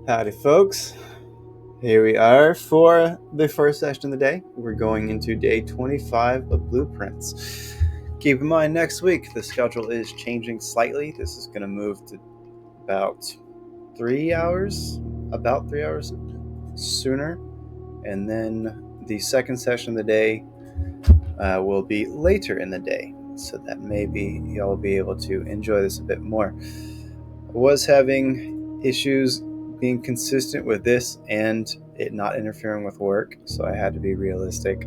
Howdy, folks. Here we are for the first session of the day. We're going into day 25 of Blueprints. Keep in mind, next week the schedule is changing slightly. This is going to move to about 3 hours sooner. And then the second session of the day will be later in the day, so that maybe y'all will be able to enjoy this a bit more. I was having issues being consistent with this and it not interfering with work, so I had to be realistic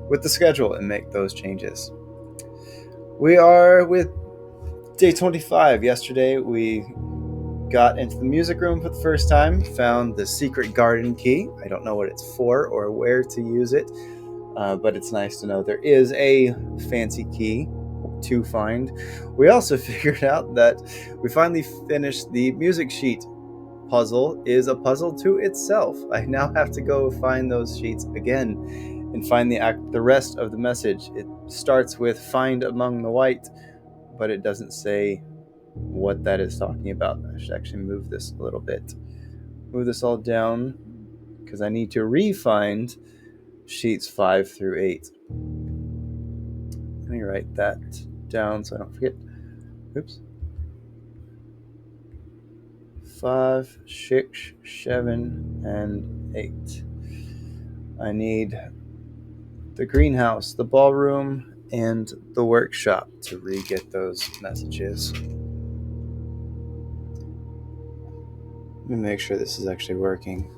with the schedule and make those changes. We are with day 25. Yesterday we got into the music room for the first time, found the secret garden key. I don't know what it's for or where to use it, but it's nice to know there is a fancy key to find. We also figured out that we finally finished the music sheet puzzle is a puzzle to itself. I now have to go find those sheets again and find the rest of the message. It starts with "find among the white," but it doesn't say what that is talking about. I should actually move this a little bit. Move this all down because I need to re-find sheets 5 through 8. Let me write that down so I don't forget. Oops. 5, 6, 7, and 8. I need the greenhouse, the ballroom, and the workshop to re-get those messages. Let me make sure this is actually working.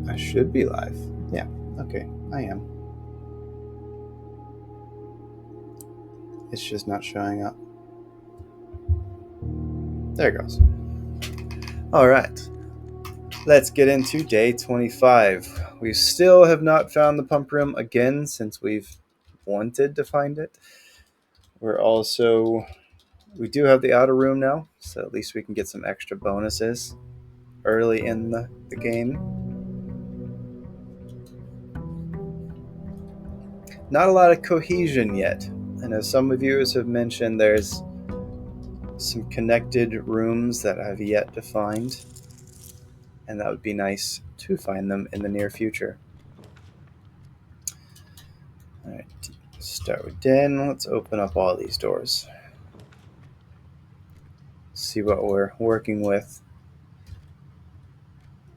I should be live. Yeah, okay, I am. It's just not showing up. There it goes. All right. Let's get into day 25. We still have not found the pump room again since we've wanted to find it. We do have the outer room now, so at least we can get some extra bonuses early in the game. Not a lot of cohesion yet. And as some viewers have mentioned, there's some connected rooms that I've yet to find. And that would be nice to find them in the near future. Alright, start with den. Let's open up all these doors. See what we're working with.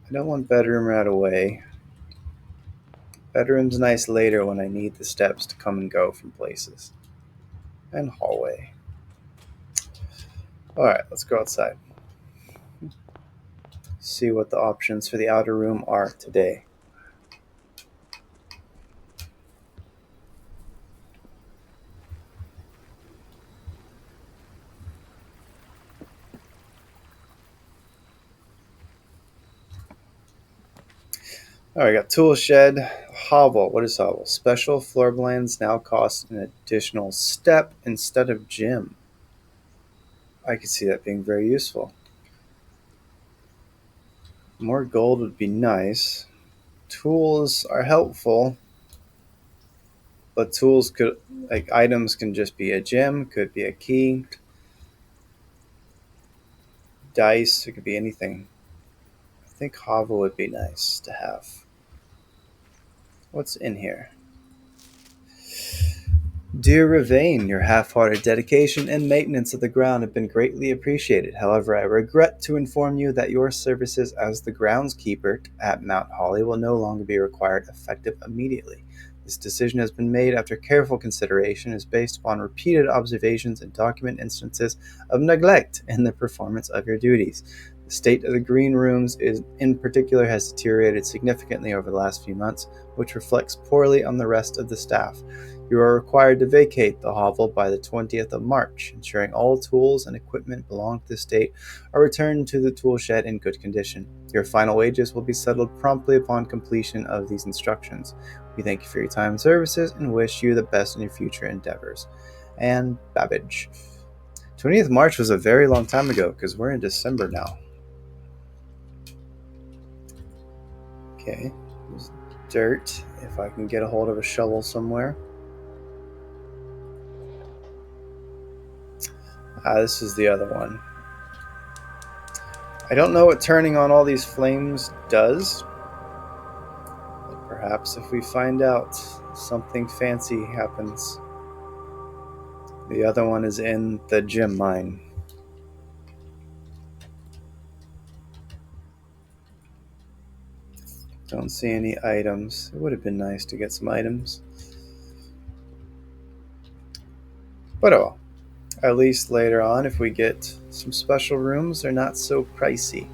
I don't want bedroom right away. Bedroom's nice later when I need the steps to come and go from places. And hallway. Alright, let's go outside. See what the options for the outer room are today. Alright, I got tool shed, hovel. What is hovel? Special floorboards now cost an additional step instead of gym. I could see that being very useful. More gold would be nice. Tools are helpful, but items can just be a gem, could be a key, dice, it could be anything. I think hovel would be nice to have. What's in here? Dear Ravane, your half-hearted dedication and maintenance of the ground have been greatly appreciated. However, I regret to inform you that your services as the groundskeeper at Mount Holly will no longer be required effective immediately. This decision has been made after careful consideration and is based upon repeated observations and document instances of neglect in the performance of your duties. The state of the green rooms in particular has deteriorated significantly over the last few months, which reflects poorly on the rest of the staff. You are required to vacate the hovel by the 20th of March, ensuring all tools and equipment belonging to the estate are returned to the tool shed in good condition. Your final wages will be settled promptly upon completion of these instructions. We thank you for your time and services and wish you the best in your future endeavors. And Babbage. 20th of March was a very long time ago because we're in December now. Okay, there's dirt. If I can get a hold of a shovel somewhere. This is the other one. I don't know what turning on all these flames does. But perhaps if we find out, something fancy happens. The other one is in the gem mine. Don't see any items. It would have been nice to get some items. But oh, at least later on, if we get some special rooms, they're not so pricey.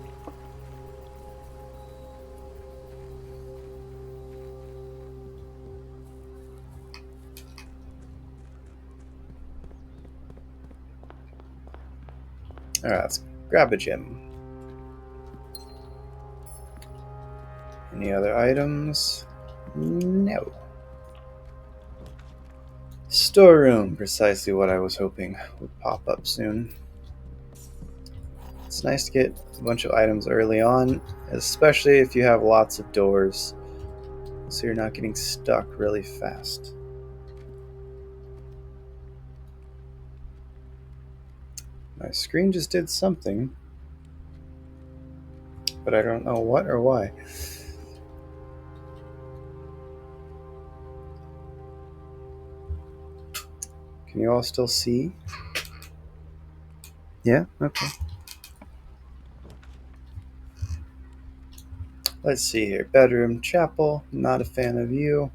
Alright, let's grab a gem. Any other items? No. Storeroom, precisely what I was hoping would pop up soon. It's nice to get a bunch of items early on, especially if you have lots of doors, so you're not getting stuck really fast. My screen just did something, but I don't know what or why. Can you all still see? Yeah? Okay. Let's see here. Bedroom, chapel. Not a fan of you.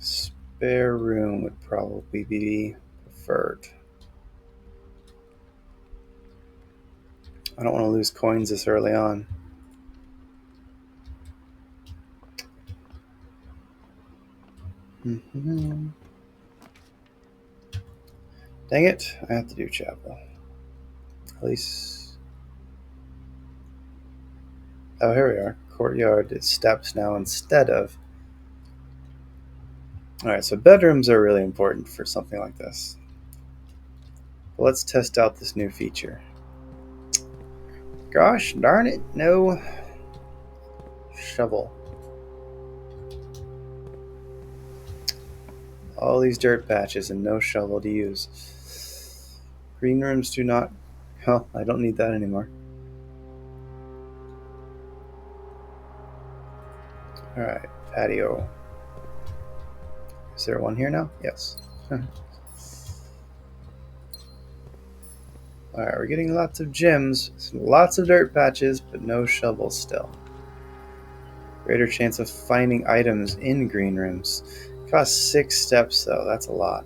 Spare room would probably be preferred. I don't want to lose coins this early on. Mm-hmm. Dang it, I have to do chapel. At least... Oh, here we are. Courtyard is steps now instead of... Alright, so bedrooms are really important for something like this. But let's test out this new feature. Gosh darn it, no shovel. All these dirt patches and no shovel to use. Green rooms do not... Oh, I don't need that anymore. Alright, patio. Is there one here now? Yes. Alright, we're getting lots of gems, lots of dirt patches, but no shovels still. Greater chance of finding items in green rooms. Costs 6 steps though, that's a lot.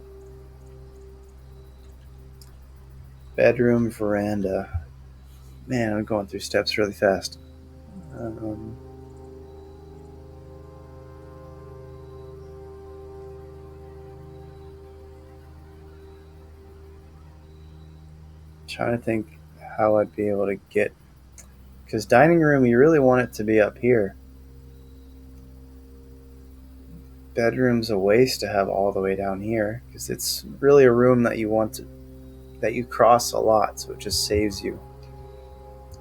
Bedroom, veranda. Man, I'm going through steps really fast. Trying to think how I'd be able to get... Because dining room, you really want it to be up here. Bedroom's a waste to have all the way down here, because it's really a room that you want to... that you cross a lot, so it just saves you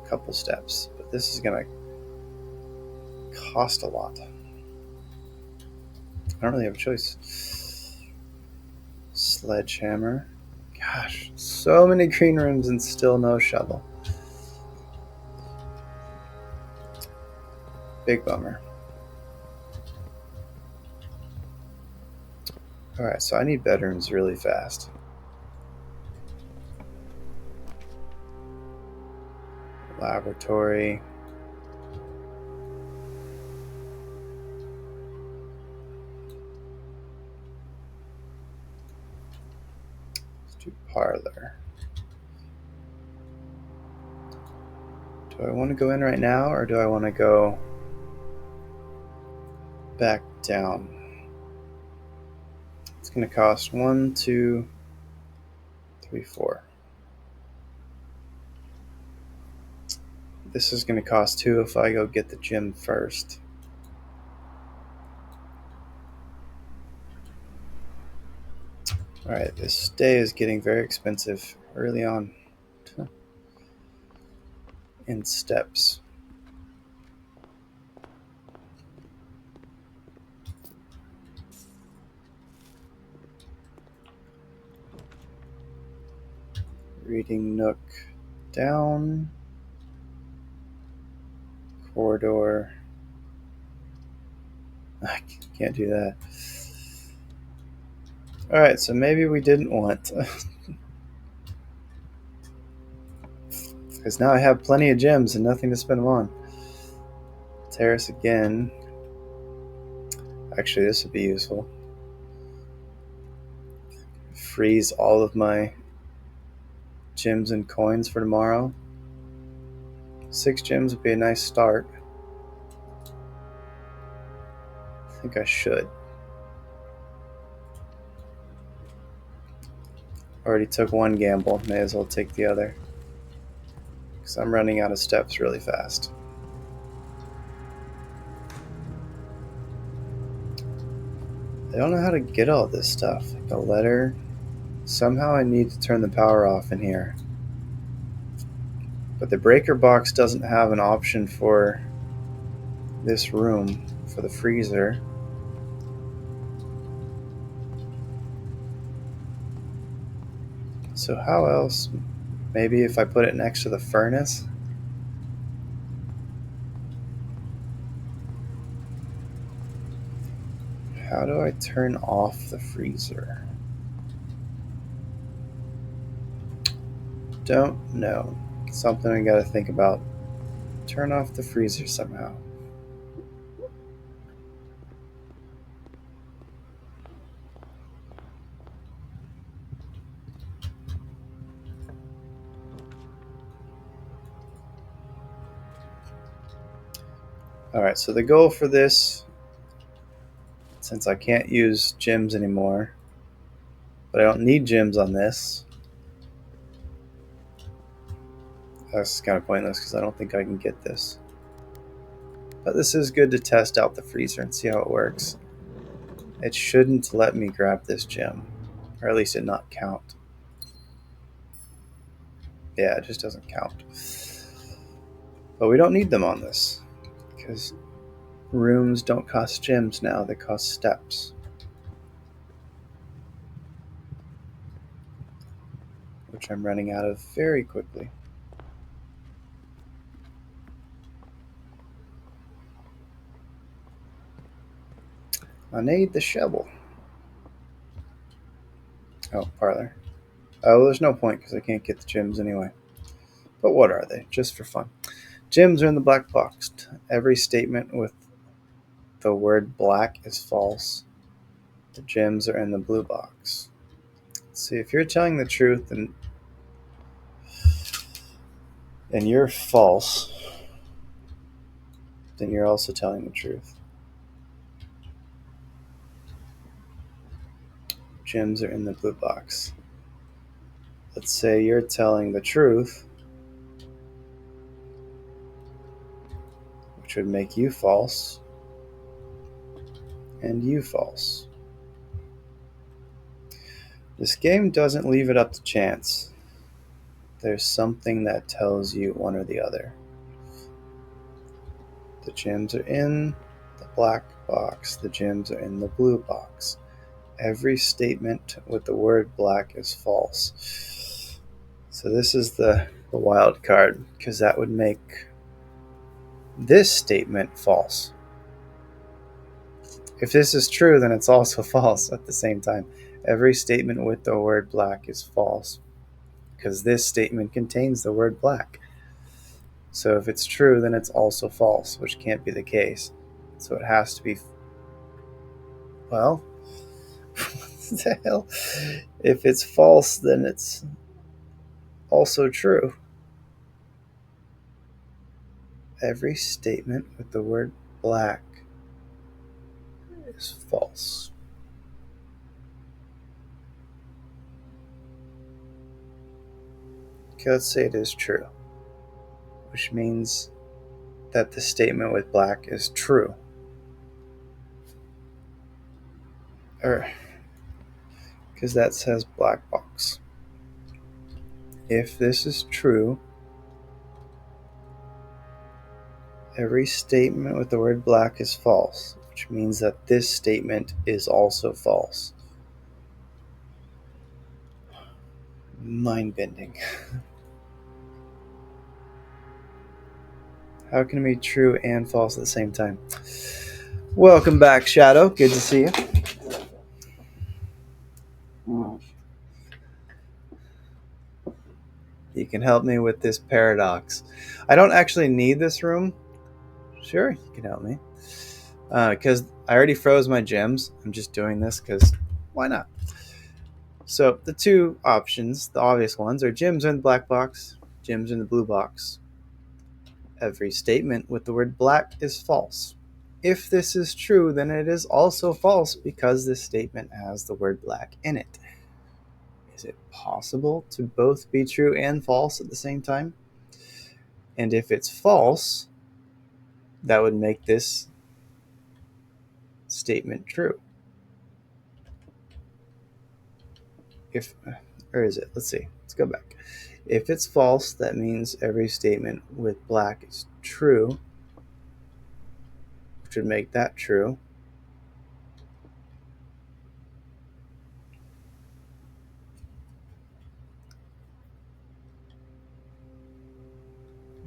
a couple steps. But this is going to cost a lot. I don't really have a choice. Sledgehammer. Gosh, so many green rooms and still no shovel. Big bummer. Alright, so I need bedrooms really fast. Laboratory. Let's do parlor. Do I want to go in right now, or do I want to go back down? It's going to cost 1, 2, 3, 4. This is going to cost 2 if I go get the gym first. Alright, this day is getting very expensive early on. In steps. Reading nook down. Corridor. I can't do that. Alright, so maybe we didn't want. Because now I have plenty of gems and nothing to spend them on. Terrace again. Actually, this would be useful. Freeze all of my gems and coins for tomorrow. 6 gems would be a nice start. I think I should. Already took one gamble. May as well take the other. Because I'm running out of steps really fast. I don't know how to get all this stuff. Like the letter. Somehow I need to turn the power off in here. But the breaker box doesn't have an option for this room, for the freezer. So how else? Maybe if I put it next to the furnace? How do I turn off the freezer? Don't know. Something I gotta think about. Turn off the freezer somehow. Alright, so the goal for this, since I can't use gems anymore, but I don't need gems on this. That's kind of pointless because I don't think I can get this. But this is good to test out the freezer and see how it works. It shouldn't let me grab this gem, or at least it not count. Yeah, it just doesn't count. But we don't need them on this, because rooms don't cost gems now, they cost steps. Which I'm running out of very quickly. I need the shovel. Oh, parlor. Oh, there's no point because I can't get the gems anyway. But what are they? Just for fun. Gems are in the black box. Every statement with the word black is false. The gems are in the blue box. See, if you're telling the truth and you're false, then you're also telling the truth. Gems are in the blue box. Let's say you're telling the truth, which would make you false, and you false. This game doesn't leave it up to chance. There's something that tells you one or the other. The gems are in the black box. The gems are in the blue box. Every statement with the word black is false. So this is the wild card, because that would make this statement false. If this is true, then it's also false at the same time. Every statement with the word black is false, because this statement contains the word black. So if it's true, then it's also false, which can't be the case. So it has to be... Well, what the hell? If it's false, then it's also true. Every statement with the word black is false. Okay, let's say it is true, which means that the statement with black is true. Because that says black box. If this is true, every statement with the word black is false, which means that this statement is also false. Mind-bending. How can it be true and false at the same time? Welcome back, Shadow. Good to see you. You can help me with this paradox. I don't actually need this room. Sure, you can help me. Because I already froze my gems. I'm just doing this because why not? So the two options, the obvious ones, are gems in the black box, gems in the blue box. Every statement with the word black is false. If this is true, then it is also false because this statement has the word black in it. Is it possible to both be true and false at the same time? And if it's false, that would make this statement true. Or is it? Let's see. Let's go back. If it's false, that means every statement with black is true, which would make that true.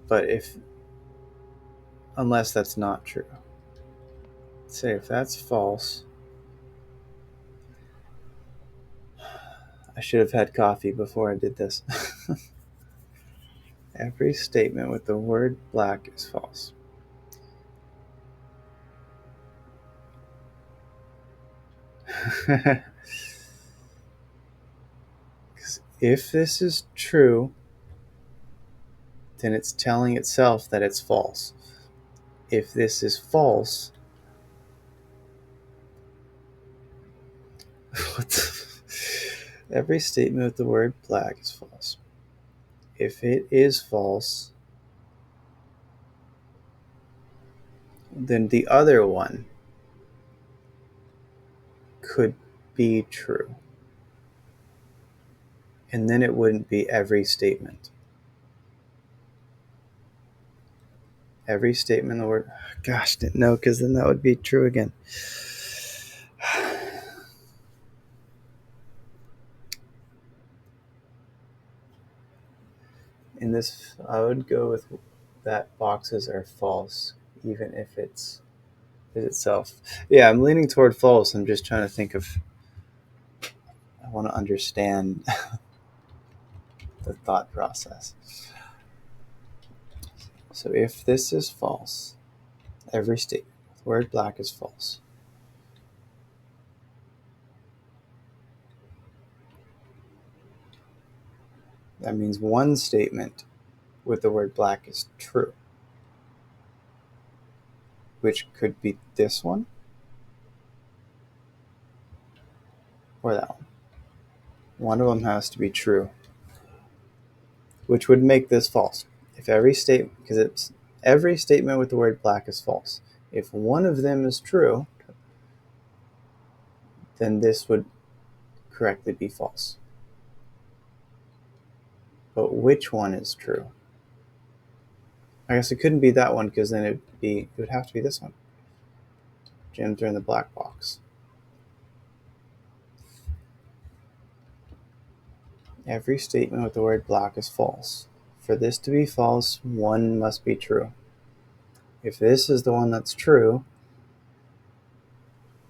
But unless that's not true. Say if that's false, I should have had coffee before I did this. Every statement with the word black is false. Because if this is true, then it's telling itself that it's false. If this is false, every statement with the word black is false. If it is false, then the other one could be true. And then it wouldn't be every statement. Every statement in the word... Gosh, no, because then that would be true again. In this, I would go with that boxes are false, even if it's itself. Yeah, I'm leaning toward false. I'm just trying to think of... I want to understand the thought process. So if this is false, every statement with the word black is false. That means one statement with the word black is true, which could be this one or that one. One of them has to be true, which would make this false. If every statement, because it's every statement with the word black is false. If one of them is true, then this would correctly be false. But which one is true? I guess it couldn't be that one because then it would have to be this one. Gems are in the black box. Every statement with the word black is false. For this to be false, one must be true. If this is the one that's true,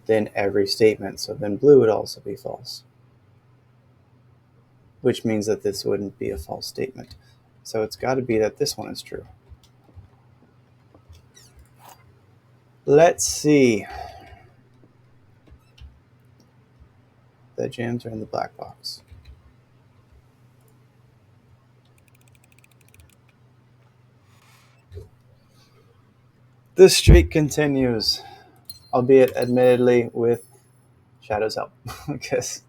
then every statement, so then blue would also be false. Which means that this wouldn't be a false statement. So it's got to be that this one is true. Let's see. The gems are in the black box. The streak continues, albeit admittedly with Shadow's help, because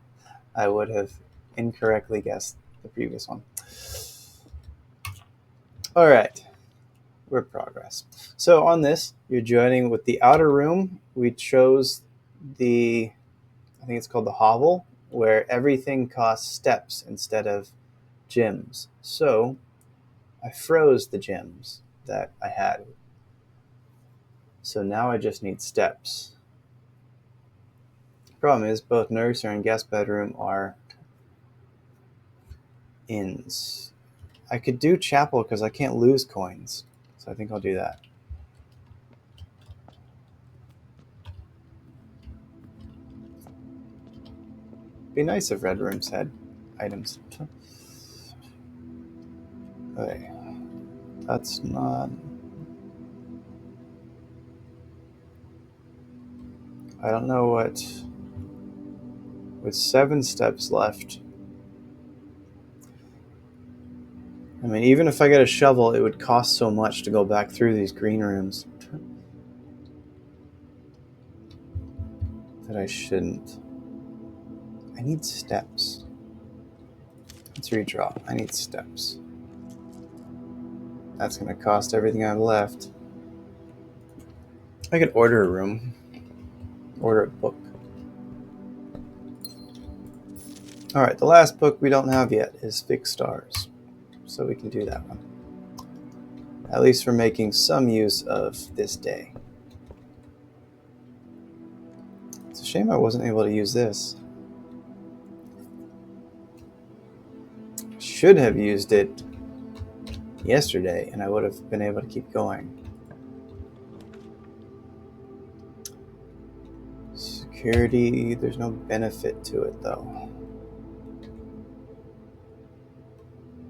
I would have incorrectly guessed the previous one. All right, we're progress. So on this, you're joining with the outer room. We chose I think it's called the hovel, where everything costs steps instead of gems. So I froze the gems that I had. So now I just need steps. Problem is, both nursery and guest bedroom are inns. I could do chapel because I can't lose coins. So I think I'll do that. Be nice if red rooms had items. Okay. That's not... I don't know what... With 7 steps left... I mean, even if I get a shovel, it would cost so much to go back through these green rooms that I shouldn't. I need steps. Let's redraw. I need steps. That's going to cost everything I have left. I could order a room. Order a book. Alright, the last book we don't have yet is Fixed Stars. So we can do that one. At least we're making some use of this day. It's a shame I wasn't able to use this. Should have used it yesterday and I would have been able to keep going. Security, there's no benefit to it though.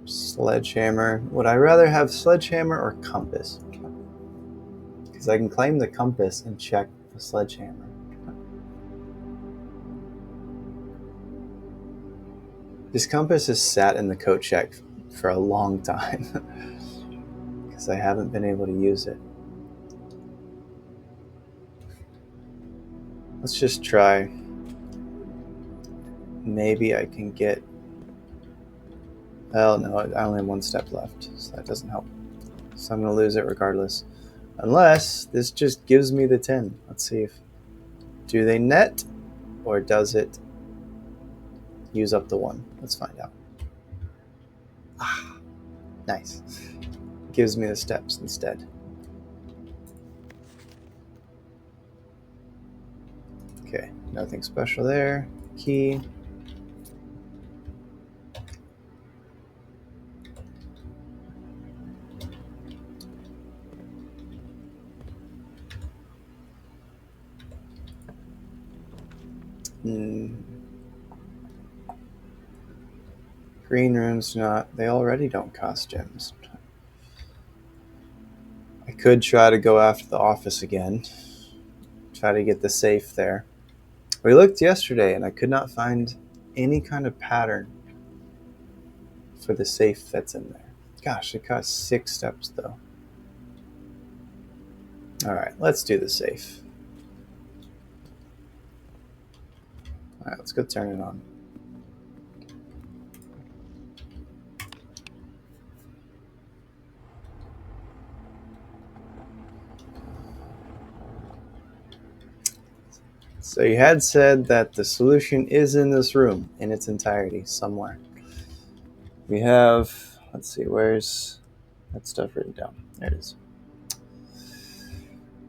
Sledgehammer. Would I rather have sledgehammer or compass? Because I can claim the compass and check the sledgehammer. This compass has sat in the coat check for a long time because I haven't been able to use it. Let's just try. Maybe I can get... Oh no, I only have 1 step left, so that doesn't help. So I'm going to lose it regardless. Unless this just gives me the 10. Let's see if... Do they net? Or does it use up the 1? Let's find out. Ah, nice. Gives me the steps instead. Okay, nothing special there. Key. Green rooms do not. They already don't cost gems. I could try to go after the office again. Try to get the safe there. We looked yesterday and I could not find any kind of pattern for the safe that's in there. Gosh, it costs 6 steps though. Alright, let's do the safe. Alright, let's go turn it on. So you had said that the solution is in this room in its entirety somewhere. We have, let's see, where's that stuff written down? There it is.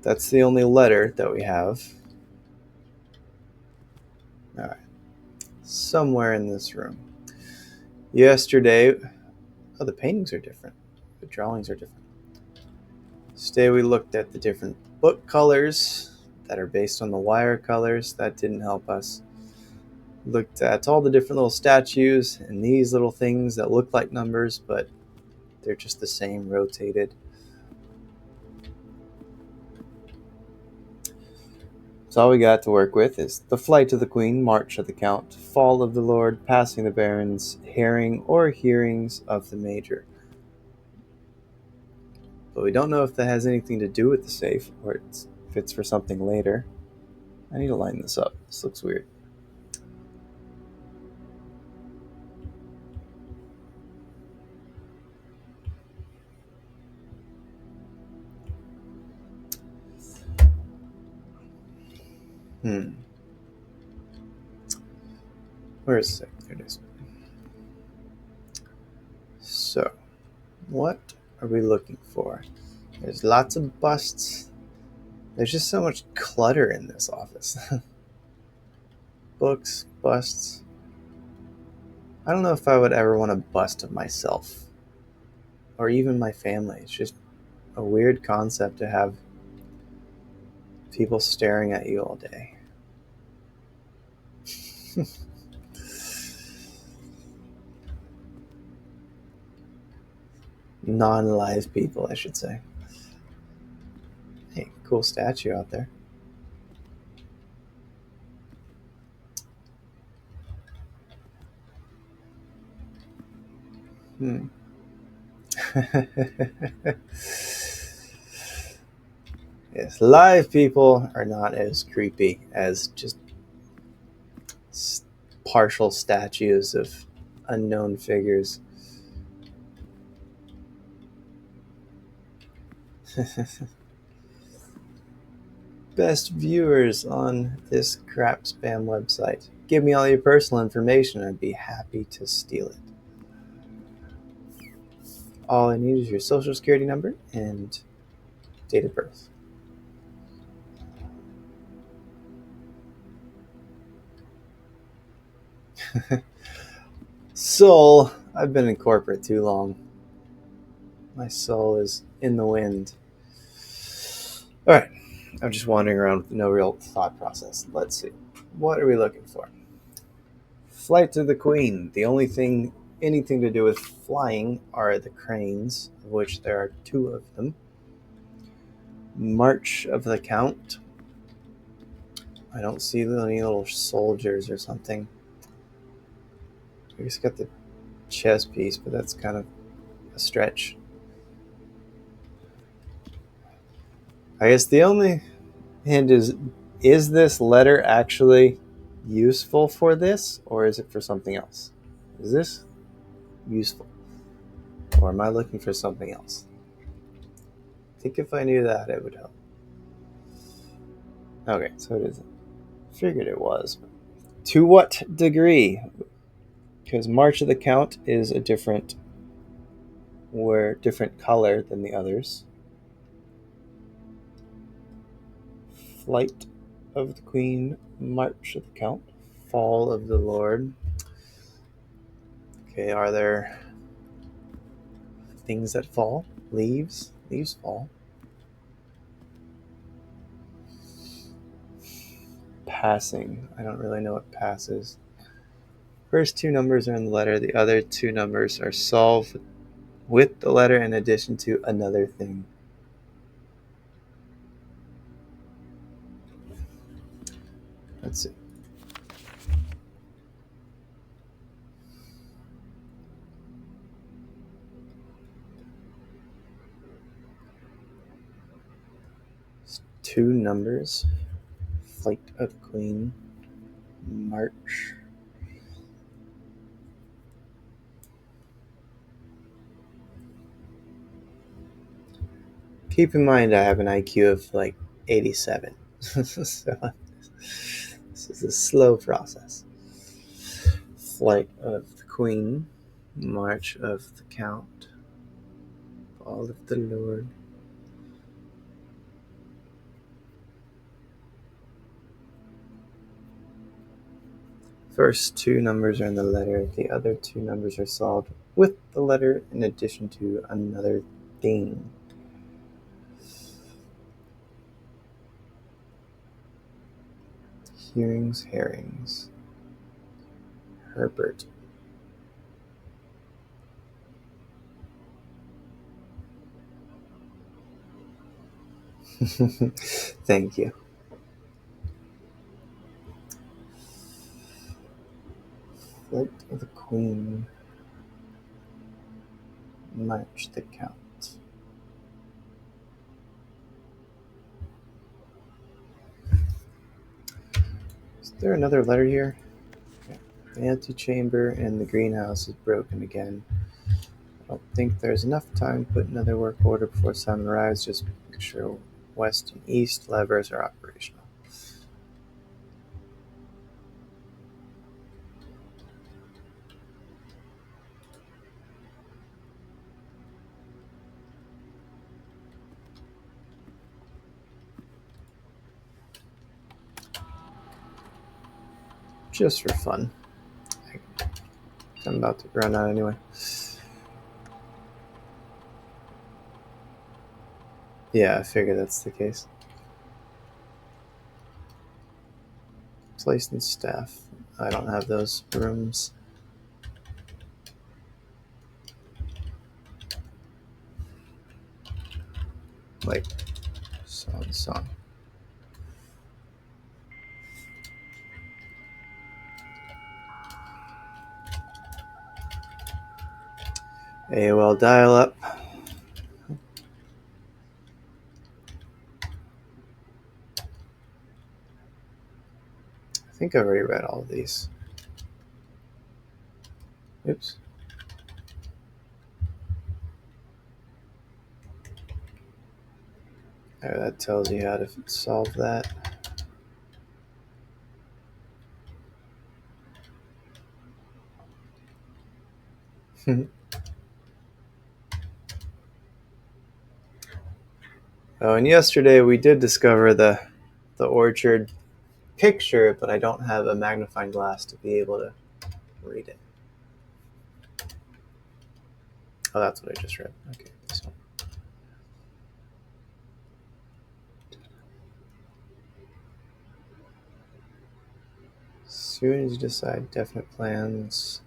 That's the only letter that we have. Alright. Somewhere in this room. Yesterday, oh, the paintings are different. The drawings are different. Today we looked at the different book colors that are based on the wire colors. That didn't help us. Looked at all the different little statues and these little things that look like numbers, but they're just the same rotated. So all we got to work with is the flight of the queen, march of the count, fall of the lord, passing the barons, herring or hearings of the major. But we don't know if that has anything to do with the safe or if it's for something later. I need to line this up. This looks weird. Where is it? There it is. So, what are we looking for? There's lots of busts. There's just so much clutter in this office. Books, busts. I don't know if I would ever want a bust of myself or even my family. It's just a weird concept to have people staring at you all day. Non-live people, I should say. Hey, cool statue out there. Hmm. Yes, live people are not as creepy as just partial statues of unknown figures. Best viewers on this crap spam website. Give me all your personal information. I'd be happy to steal it. All I need is your social security number and date of birth. Soul. I've been in corporate too long. My soul is in the wind. Alright. I'm just wandering around with no real thought process. Let's see. What are we looking for? Flight to the Queen. The only thing, anything to do with flying are the cranes, of which there are two of them. March of the Count. I don't see any little soldiers or something. I just got the chess piece, but that's kind of a stretch. I guess the only hint is this letter actually useful for this, or is it for something else? Is this useful? Or am I looking for something else? I think if I knew that, it would help. Okay, so it isn't. Figured it was. To what degree? Because March of the Count is a different color than the others. Flight of the Queen, March of the Count, Fall of the Lord. Okay, are there things that fall? Leaves? Leaves fall. Passing. I don't really know what passes. First two numbers are in the letter. The other two numbers are solved with the letter in addition to another thing. Let's see. Two numbers. Flight of the Queen. March. Keep in mind I have an IQ of like 87. So this is a slow process. Flight of the Queen. March of the Count. Fall of the Lord. First two numbers are in the letter. The other two numbers are solved with the letter in addition to another thing. Hearings, herrings. Herbert. Thank you. Flight of the Queen. March the Count. Is there another letter here? Okay. The antechamber and the greenhouse is broken again. I don't think there's enough time to put another work order before Simon arrives. Just make sure west and east levers are operational. Just for fun. I'm about to run out anyway. Yeah, I figured that's the case. Placed in staff. I don't have those rooms. Like, song. AOL dial-up. I think I've already read all of these. Oops. Oh, that tells you how to solve that. Oh, and yesterday we did discover the orchard picture, but I don't have a magnifying glass to be able to read it. Oh, that's what I just read. Okay, this one. As soon as you decide definite plans.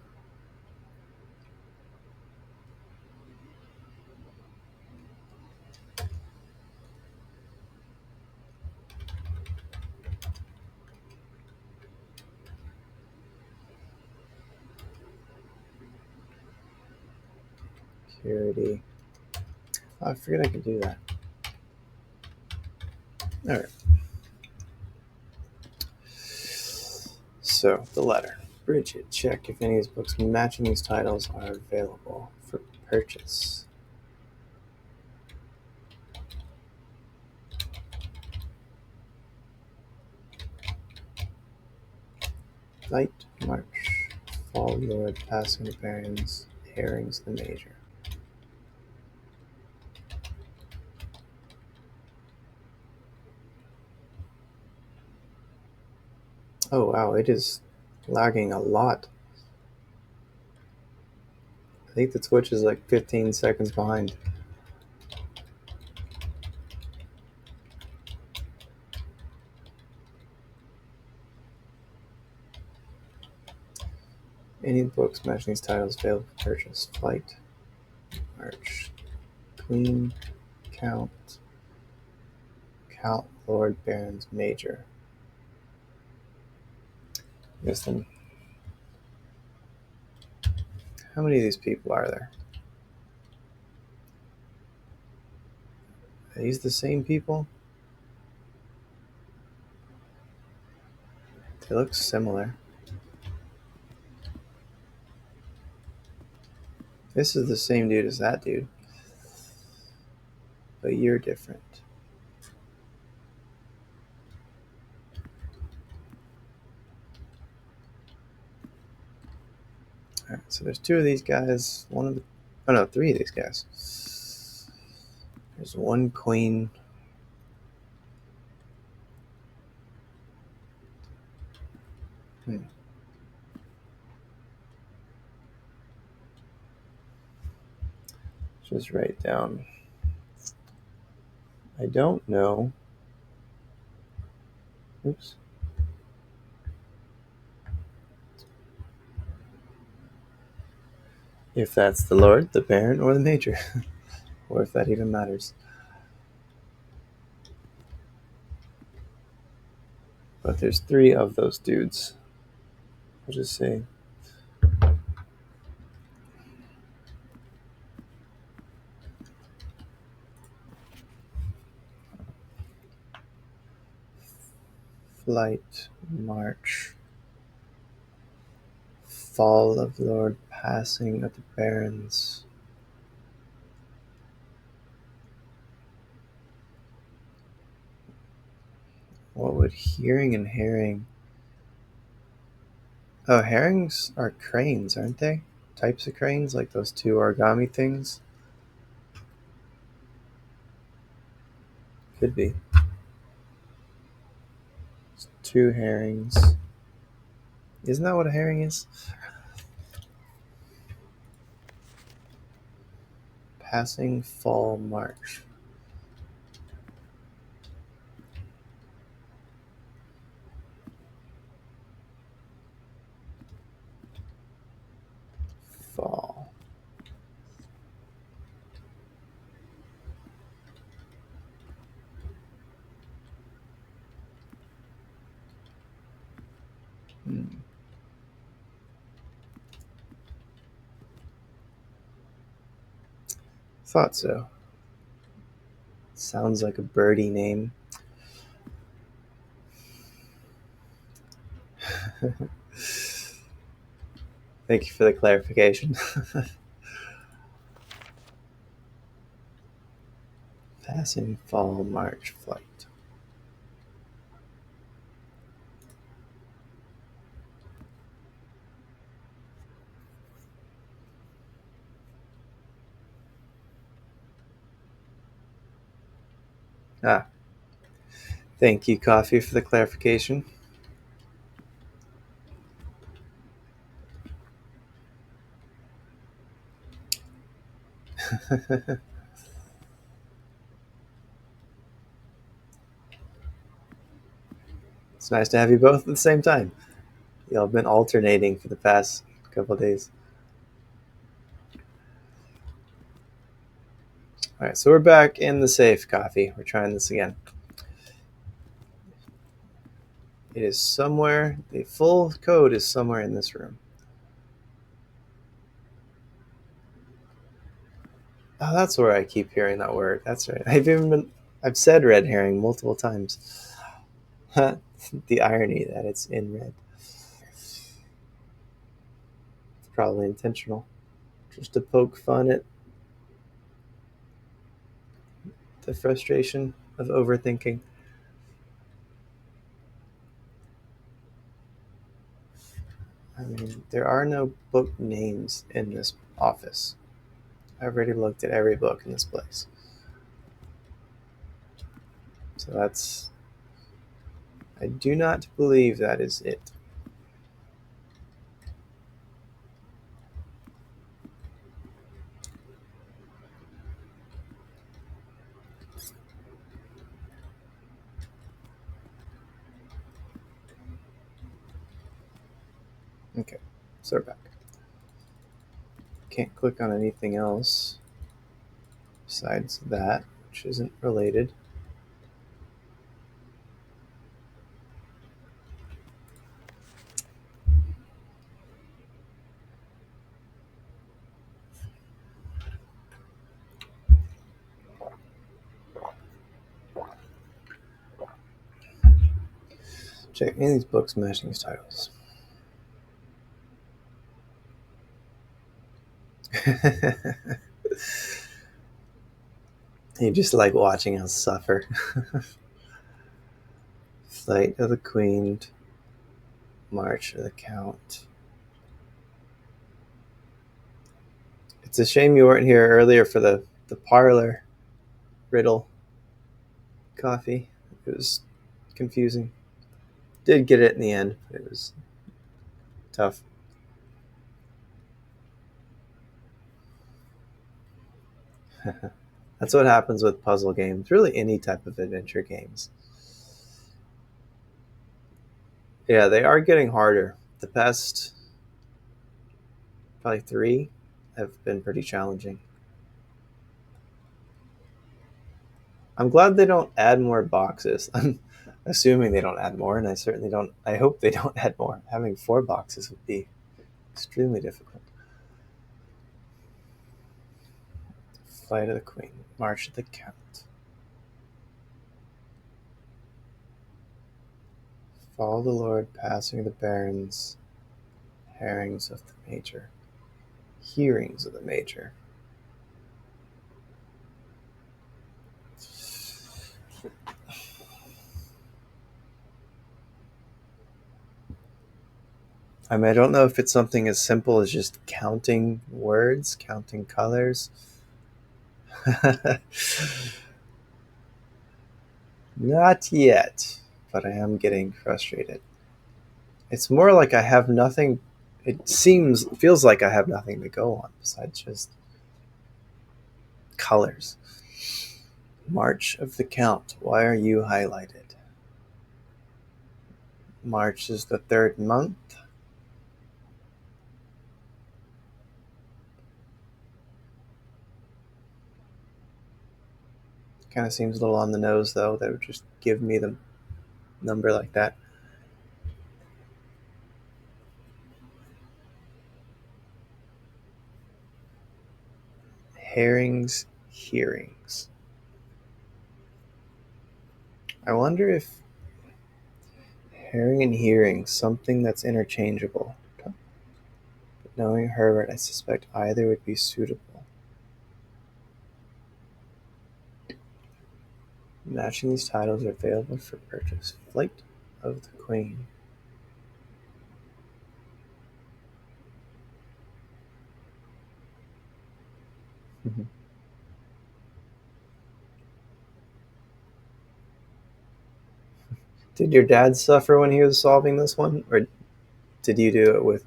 Security. Oh, I forget I could do that. All right. So, the letter. Bridget, check if any of these books matching these titles are available for purchase. Night March. Fall Lord, Passing the Barons, Herrings the Major. Oh wow, it is lagging a lot. I think the Twitch is like 15 seconds behind. Any books matching these titles available for purchase. Flight, March, Queen, Count, Lord, Barons, Major. Yes, then. How many of these people are there? Are these the same people? They look similar. This is the same dude as that dude, but you're different. Alright, so there's two of these guys. Three of these guys. There's one queen. Just write down. I don't know. Oops. If that's the Lord, the Baron, or the Major. Or if that even matters. But there's three of those dudes. I'll just say. Flight, March, Fall of Lord, Passing of the Barons. What would hearing and herring? Oh, herrings are cranes, aren't they? Types of cranes, like those two origami things? Could be. It's two herrings. Isn't that what a herring is? Passing fall march. Fall. Hmm. Thought so. Sounds like a birdie name. Thank you for the clarification. Passing fall march flight. Ah, thank you, Coffee, for the clarification. It's nice to have you both at the same time. Y'all have been alternating for the past couple days. All right, so we're back in the safe, Coffee. We're trying this again. It is somewhere, the full code is somewhere in this room. Oh, that's where I keep hearing that word. That's right. I've said red herring multiple times. The irony that it's in red. It's probably intentional. Just to poke fun at the frustration of overthinking. I mean, there are no book names in this office. I've already looked at every book in this place. So that's. I do not believe that is it. Okay, so we're back. Can't click on anything else besides that, which isn't related. Check any of these books matching these titles. You just like watching us suffer. Flight of the Queen, March of the Count. It's a shame you weren't here earlier for the parlor riddle. Coffee. It was confusing. Did get it in the end, but it was tough. That's what happens with puzzle games, really any type of adventure games. Yeah, they are getting harder. The past probably three have been pretty challenging. I'm glad they don't add more boxes. I'm assuming they don't add more, and I certainly don't. I hope they don't add more. Having four boxes would be extremely difficult. Flight of the Queen, March of the Count, Fall of the Lord, Passing of the Barons, Herrings of the Major, Hearings of the Major. I mean, I don't know if it's something as simple as just counting words, counting colors. Not yet, but I am getting frustrated. It's more like I have nothing. Feels like I have nothing to go on besides just Colors. March of the Count. Why are you highlighted? March is the third month. Kind of seems a little on the nose, though. That would just give me the number like that. Herrings, hearings. I wonder if herring and hearing, something that's interchangeable. But knowing Herbert, I suspect either would be suitable. Matching these titles are available for purchase. Flight of the Queen. Did your dad suffer when he was solving this one, or did you do it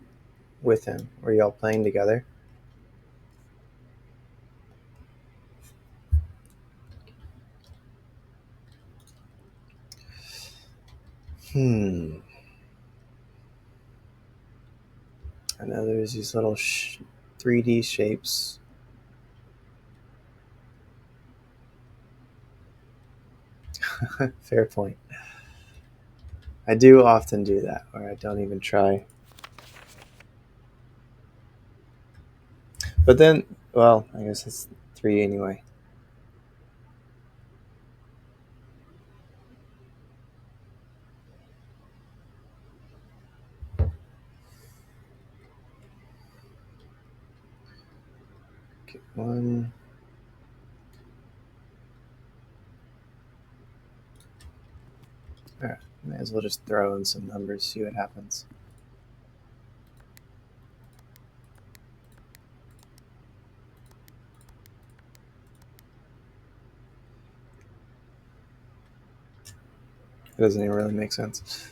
with him? Were y'all playing together? Hmm. I know there's these little 3D shapes. Fair point. I do often do that, where I don't even try. But then, well, I guess it's 3 anyway. Okay, 1. Alright, might as well just throw in some numbers, see what happens. It doesn't even really make sense.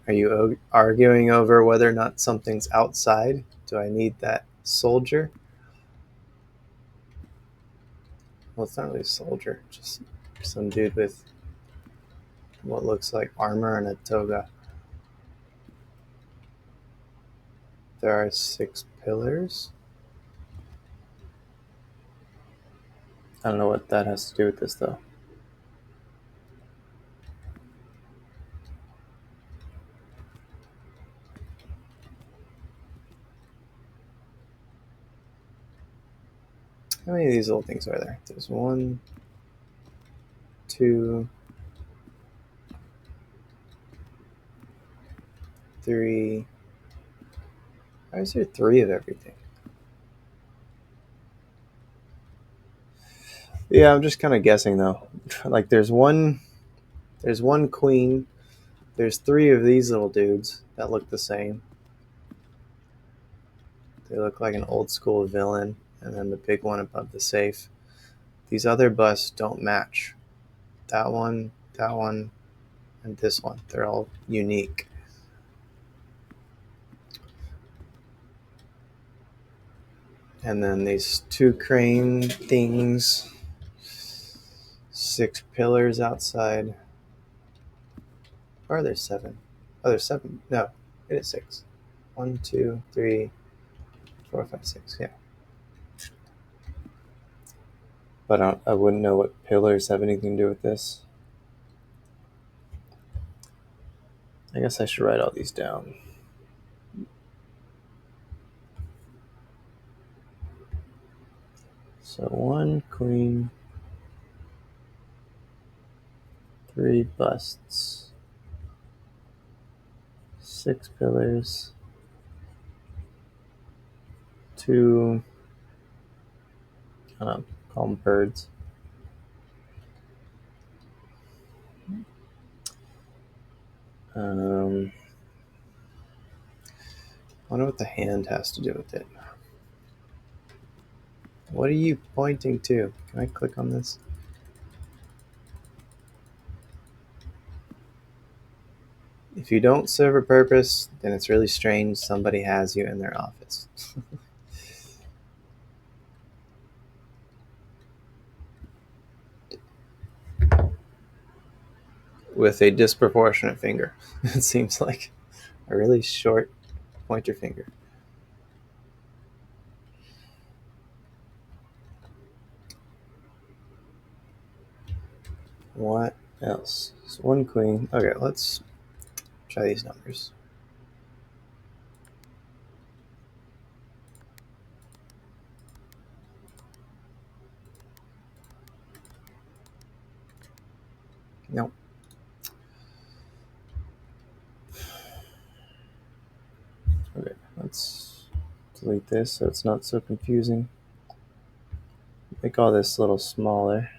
Are you arguing over whether or not something's outside? Do I need that soldier? Well, it's not really a soldier, just some dude with what looks like armor and a toga. There are 6 pillars. I don't know what that has to do with this, though. How many of these little things are there? There's 1, 2, 3. Why is there 3 of everything? Yeah, I'm just kind of guessing though. Like there's one queen. There's 3 of these little dudes that look the same. They look like an old school villain, and then the big one above the safe. These other busts don't match. That one, and this one. They're all unique. And then these 2 crane things, 6 pillars outside. Or are there 7? Oh, there's 7. No, it is 6. 1, 2, 3, 4, 5, 6. Yeah. But I wouldn't know what pillars have anything to do with this. I guess I should write all these down. So 1 queen, 3 busts, 6 pillars, 2, I don't know, call them birds. I wonder what the hand has to do with it. What are you pointing to? Can I click on this? If you don't serve a purpose, then it's really strange somebody has you in their office. With a disproportionate finger. It seems like a really short pointer finger. What else? So one queen. Okay, let's try these numbers. Nope. Okay, let's delete this so it's not so confusing. Make all this a little smaller.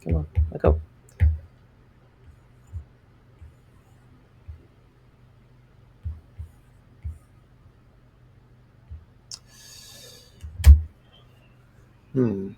Come on, let go. Hmm.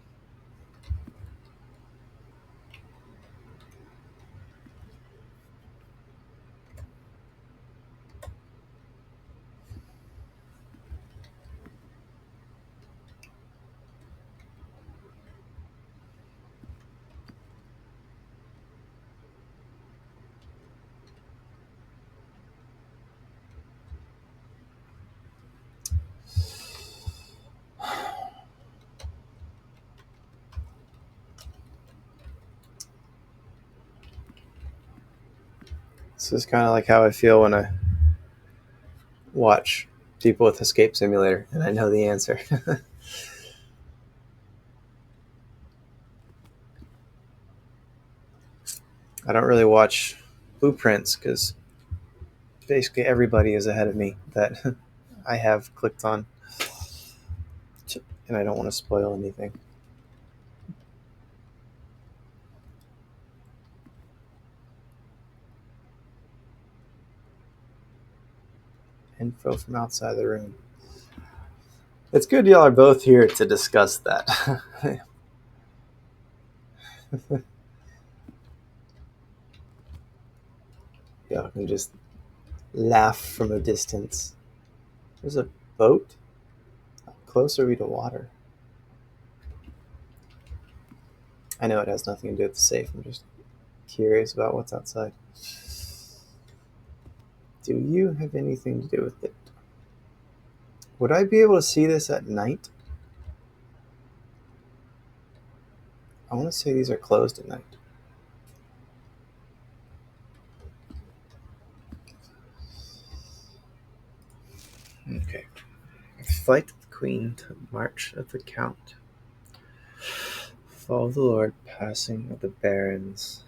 This is kind of like how I feel when I watch people with Escape Simulator and I know the answer. I don't really watch blueprints because basically everybody is ahead of me that I have clicked on, and I don't want to spoil anything. Info from outside the room. It's good y'all are both here to discuss that. Y'all can just laugh from a distance. There's a boat? How close are we to water? I know it has nothing to do with the safe. I'm just curious about what's outside. Do you have anything to do with it? Would I be able to see this at night? I want to say these are closed at night. Okay. Flight of the Queen to March of the Count. Fall of the Lord, passing of the barons,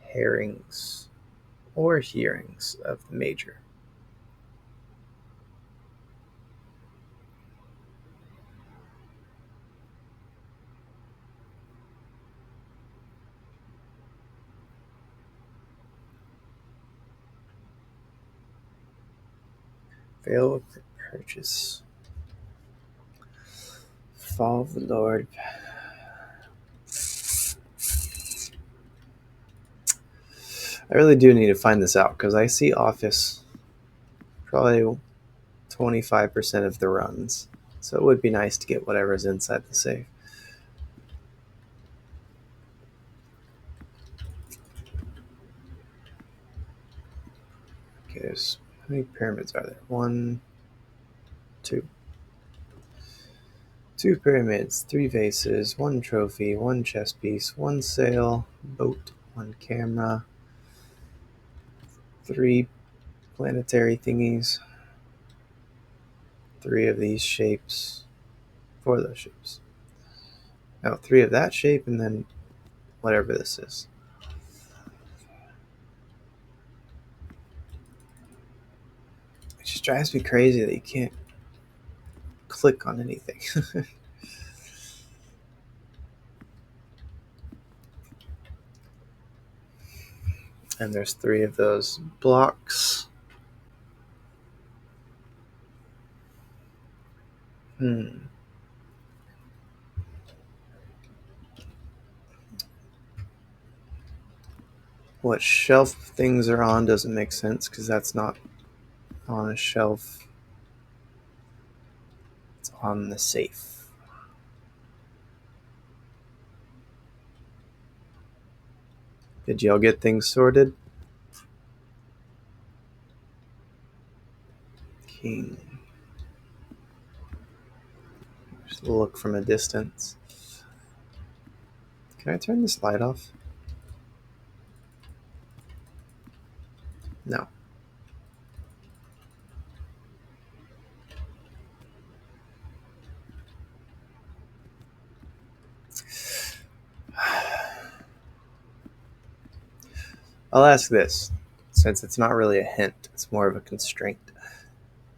herrings, or hearings of the major. Veil of the purchase. Fall of the Lord. I really do need to find this out because I see Office probably 25% of the runs. So it would be nice to get whatever's inside the safe. Okay, there's how many pyramids are there? One, two. Two pyramids, three vases, one trophy, one chess piece, one sail, boat, one camera, three planetary thingies, three of these shapes, four of those shapes. No, three of that shape, and then whatever this is. It just drives me crazy that you can't click on anything. And there's 3 of those blocks. What shelf things are on doesn't make sense because that's not on a shelf. It's on the safe. Did y'all get things sorted? King. Just look from a distance. Can I turn this light off? No. I'll ask this, since it's not really a hint, it's more of a constraint.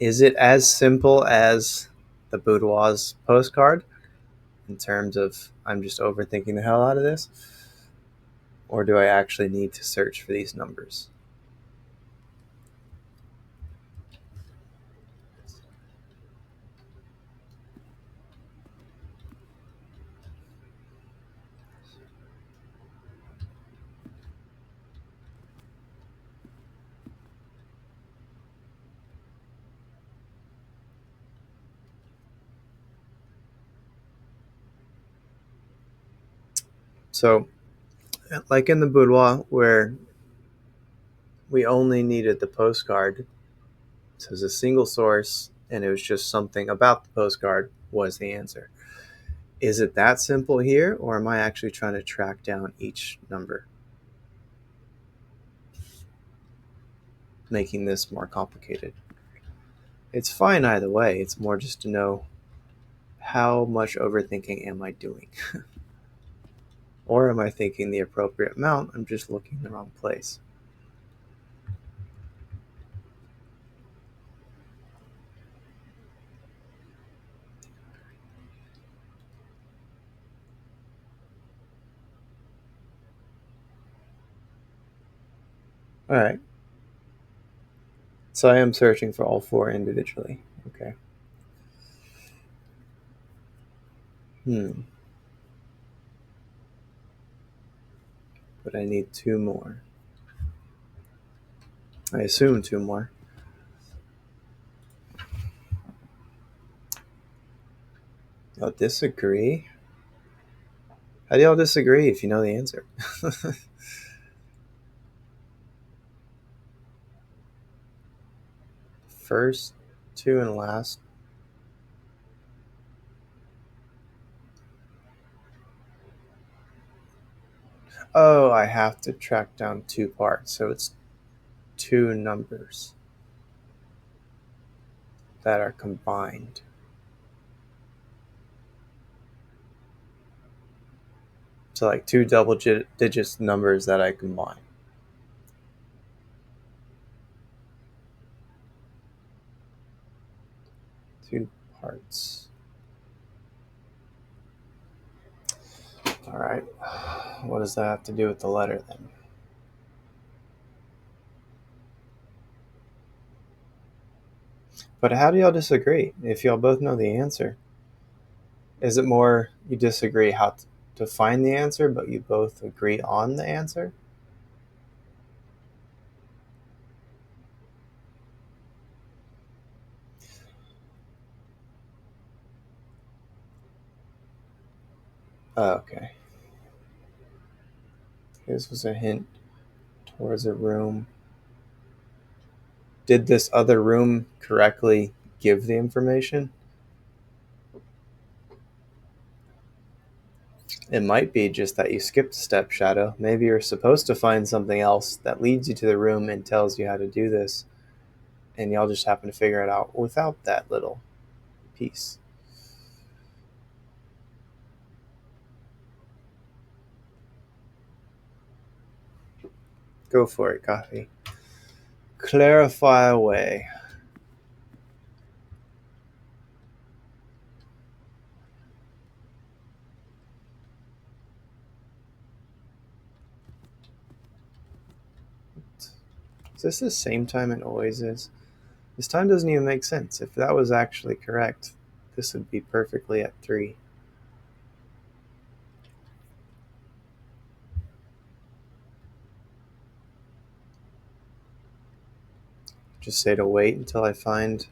Is it as simple as the boudoir's postcard in terms of I'm just overthinking the hell out of this? Or do I actually need to search for these numbers? So, like in the boudoir, where we only needed the postcard, so it was a single source, and it was just something about the postcard was the answer. Is it that simple here, or am I actually trying to track down each number, making this more complicated? It's fine either way. It's more just to know how much overthinking am I doing? Or am I thinking the appropriate amount? I'm just looking in the wrong place. All right. So I am searching for all 4 individually. Okay. But I need 2 more. I assume 2 more. Y'all disagree? How do y'all disagree if you know the answer? First 2 and last. Oh, I have to track down 2 parts. So it's 2 numbers that are combined. So like 2 double digits numbers that I combine. 2 parts. All right. What does that have to do with the letter then? But how do y'all disagree if y'all both know the answer? Is it more you disagree how to find the answer, but you both agree on the answer? Oh, okay. This was a hint towards a room. Did this other room correctly give the information? It might be just that you skipped a step, Shadow. Maybe you're supposed to find something else that leads you to the room and tells you how to do this, and y'all just happen to figure it out without that little piece. Go for it, Coffee. Clarify away. Is this the same time it always is? This time doesn't even make sense. If that was actually correct, this would be perfectly at 3. Just say to wait until I find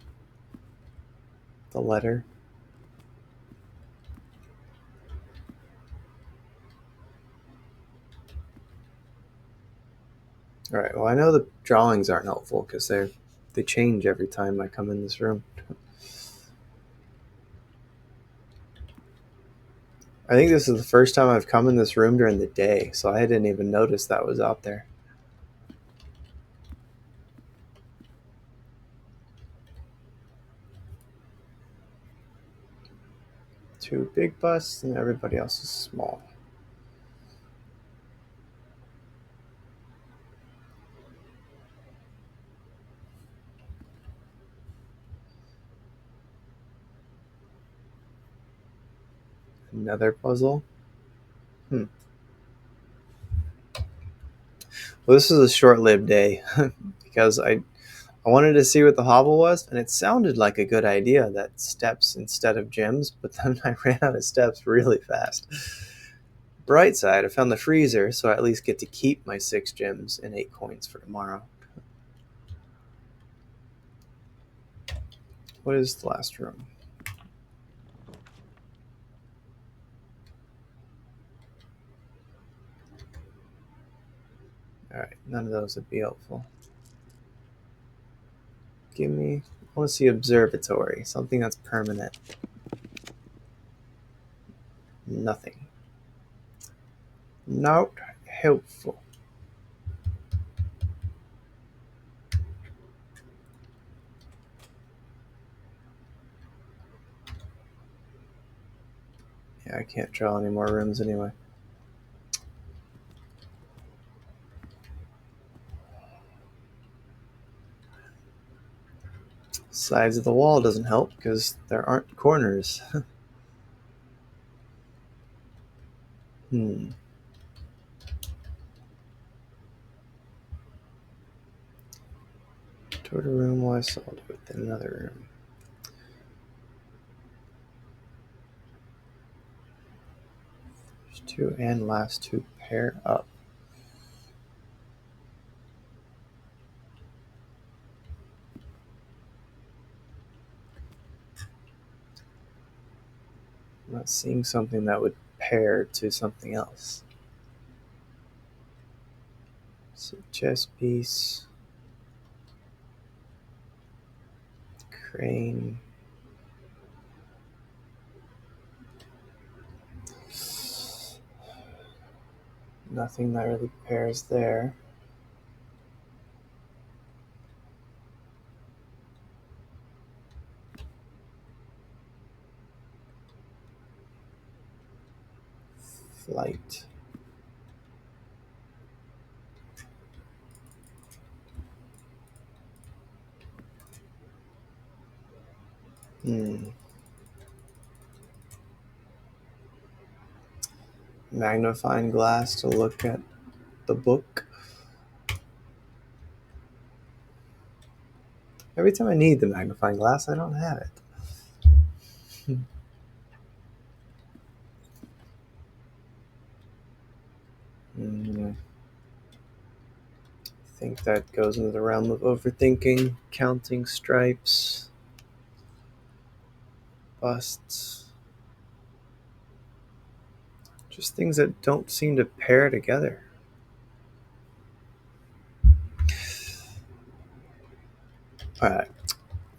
the letter. Alright, well, I know the drawings aren't helpful because they change every time I come in this room. I think this is the first time I've come in this room during the day, so I didn't even notice that was out there. Two big busts and everybody else is small. Another puzzle. Well, this is a short-lived day because I wanted to see what the hobble was, and it sounded like a good idea that steps instead of gems, but then I ran out of steps really fast. Bright side, I found the freezer, so I at least get to keep my 6 gems and 8 coins for tomorrow. What is the last room? Alright, none of those would be helpful. I want to see observatory, something that's permanent. Nothing. Not helpful. Yeah, I can't draw any more rooms anyway. Sides of the wall doesn't help because there aren't corners. Go to a room while I solve it within another room. First 2 and last 2 pair up. I'm not seeing something that would pair to something else. So chess piece, crane. Nothing that really pairs there. Flight. Magnifying glass to look at the book. Every time I need the magnifying glass, I don't have it. I think that goes into the realm of overthinking, counting stripes, busts. Just things that don't seem to pair together. Alright,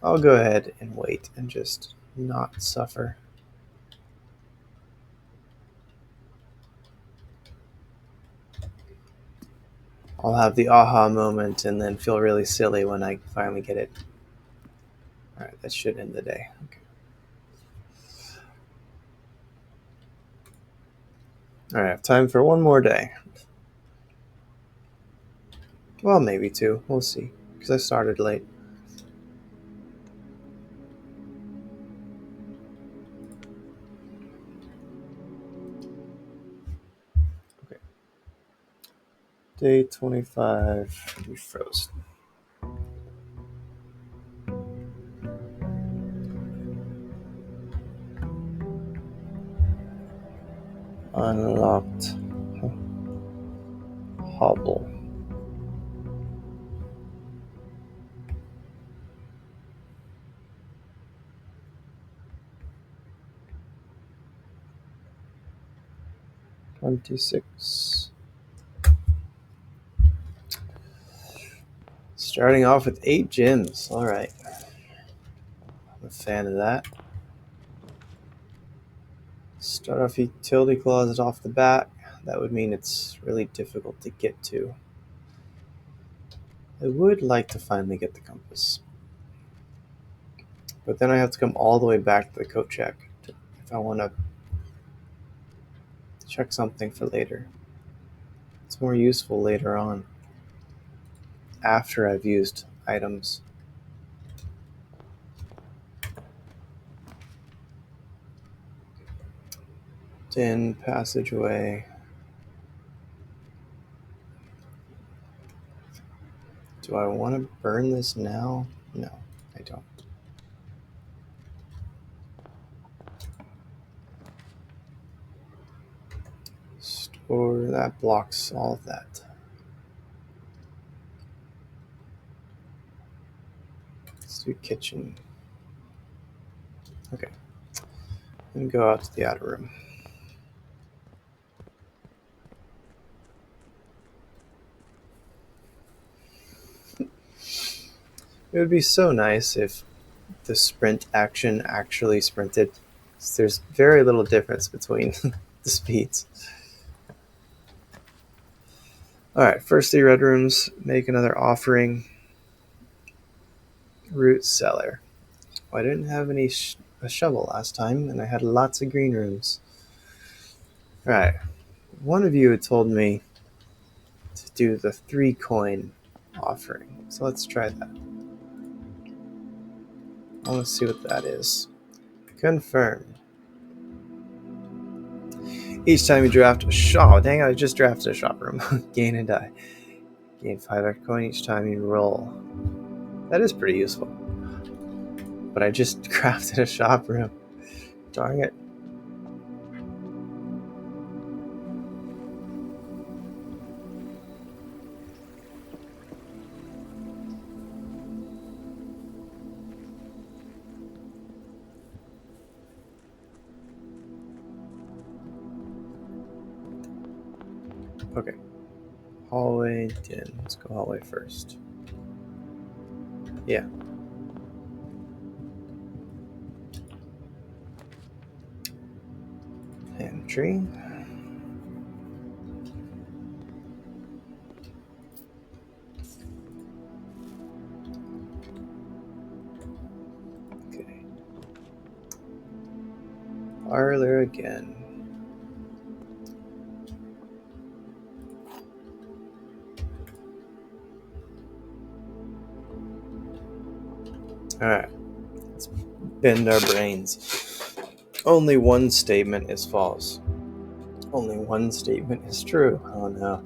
I'll go ahead and wait and just not suffer. I'll have the aha moment and then feel really silly when I finally get it. Alright, that should end the day. Okay. Alright, I have time for one more day. Well, maybe 2. We'll see. Because I started late. Okay. Day 25. We frozen. Unlocked hobble. $26. Starting off with 8 gems. All right. I'm a fan of that. Start off utility closet off the bat. That would mean it's really difficult to get to. I would like to finally get the compass. But then I have to come all the way back to the coat check if I want to check something for later. It's more useful later on, after I've used items. Tin passageway. Do I want to burn this now? No, I don't. Store, that blocks all of that. Let's do kitchen. Okay. And go out to the outer room. It would be so nice if the sprint action actually sprinted. There's very little difference between the speeds. Alright, first 3 red rooms, make another offering. Root cellar. Well, I didn't have a shovel last time, and I had lots of green rooms. Alright, one of you had told me to do the 3 coin offering, so let's try that. I want to see what that is. Confirm. Each time you draft a shop, dang, I just drafted a shop room. Gain a die. Gain 5 extra coin each time you roll. That is pretty useful. But I just crafted a shop room. Darn it. Okay. Hallway, din. Let's go hallway first. Yeah. Pantry. Okay. Parlor again. Alright. Let's bend our brains. Only one statement is false. Only one statement is true. Oh no.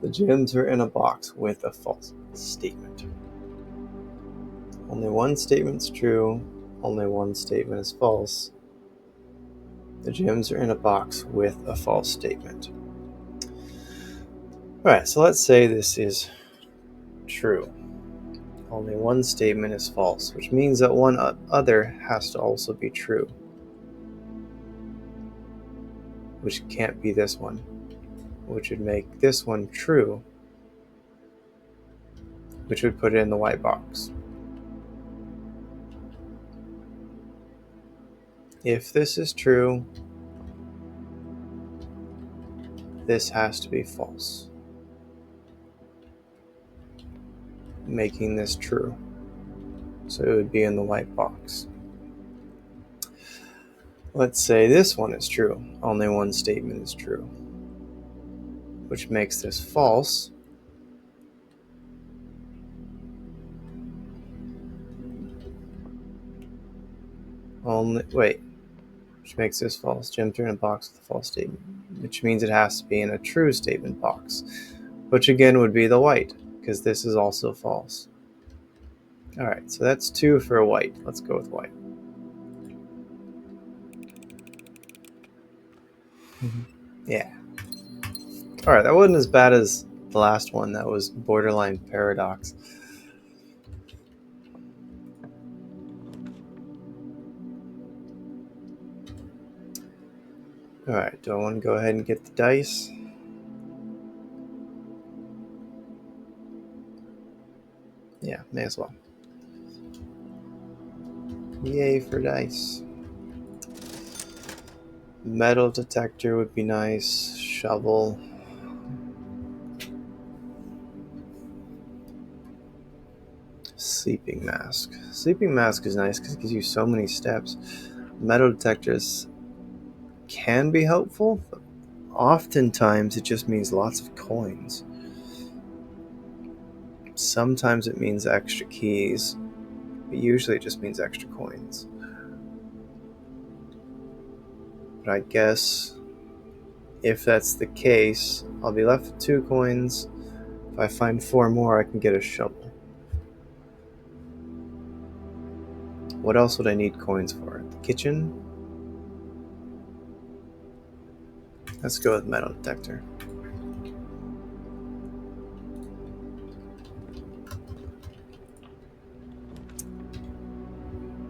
The gems are in a box with a false statement. Only one statement's true. Only one statement is false. The gems are in a box with a false statement. Alright, so let's say this is true. Only one statement is false, which means that one other has to also be true. Which can't be this one. Which would make this one true. Which would put it in the white box. If this is true, this has to be false, making this true. So it would be in the white box. Let's say this one is true. Only one statement is true, which makes this false. Which makes this false. Gems are in a box with a false statement, which means it has to be in a true statement box, which again would be the white, because this is also false. Alright, so that's 2 for white. Let's go with white. Yeah. Alright, that wasn't as bad as the last one. That was borderline paradox. Alright, do I want to go ahead and get the dice? Yeah, may as well. Yay for dice. Metal detector would be nice. Shovel. Sleeping mask. Sleeping mask is nice because it gives you so many steps. Metal detectors can be helpful, but oftentimes it just means lots of coins. Sometimes it means extra keys, but usually it just means extra coins. But I guess if that's the case, I'll be left with 2 coins. If I find 4 more, I can get a shovel. What else would I need coins for? The kitchen? Let's go with metal detector.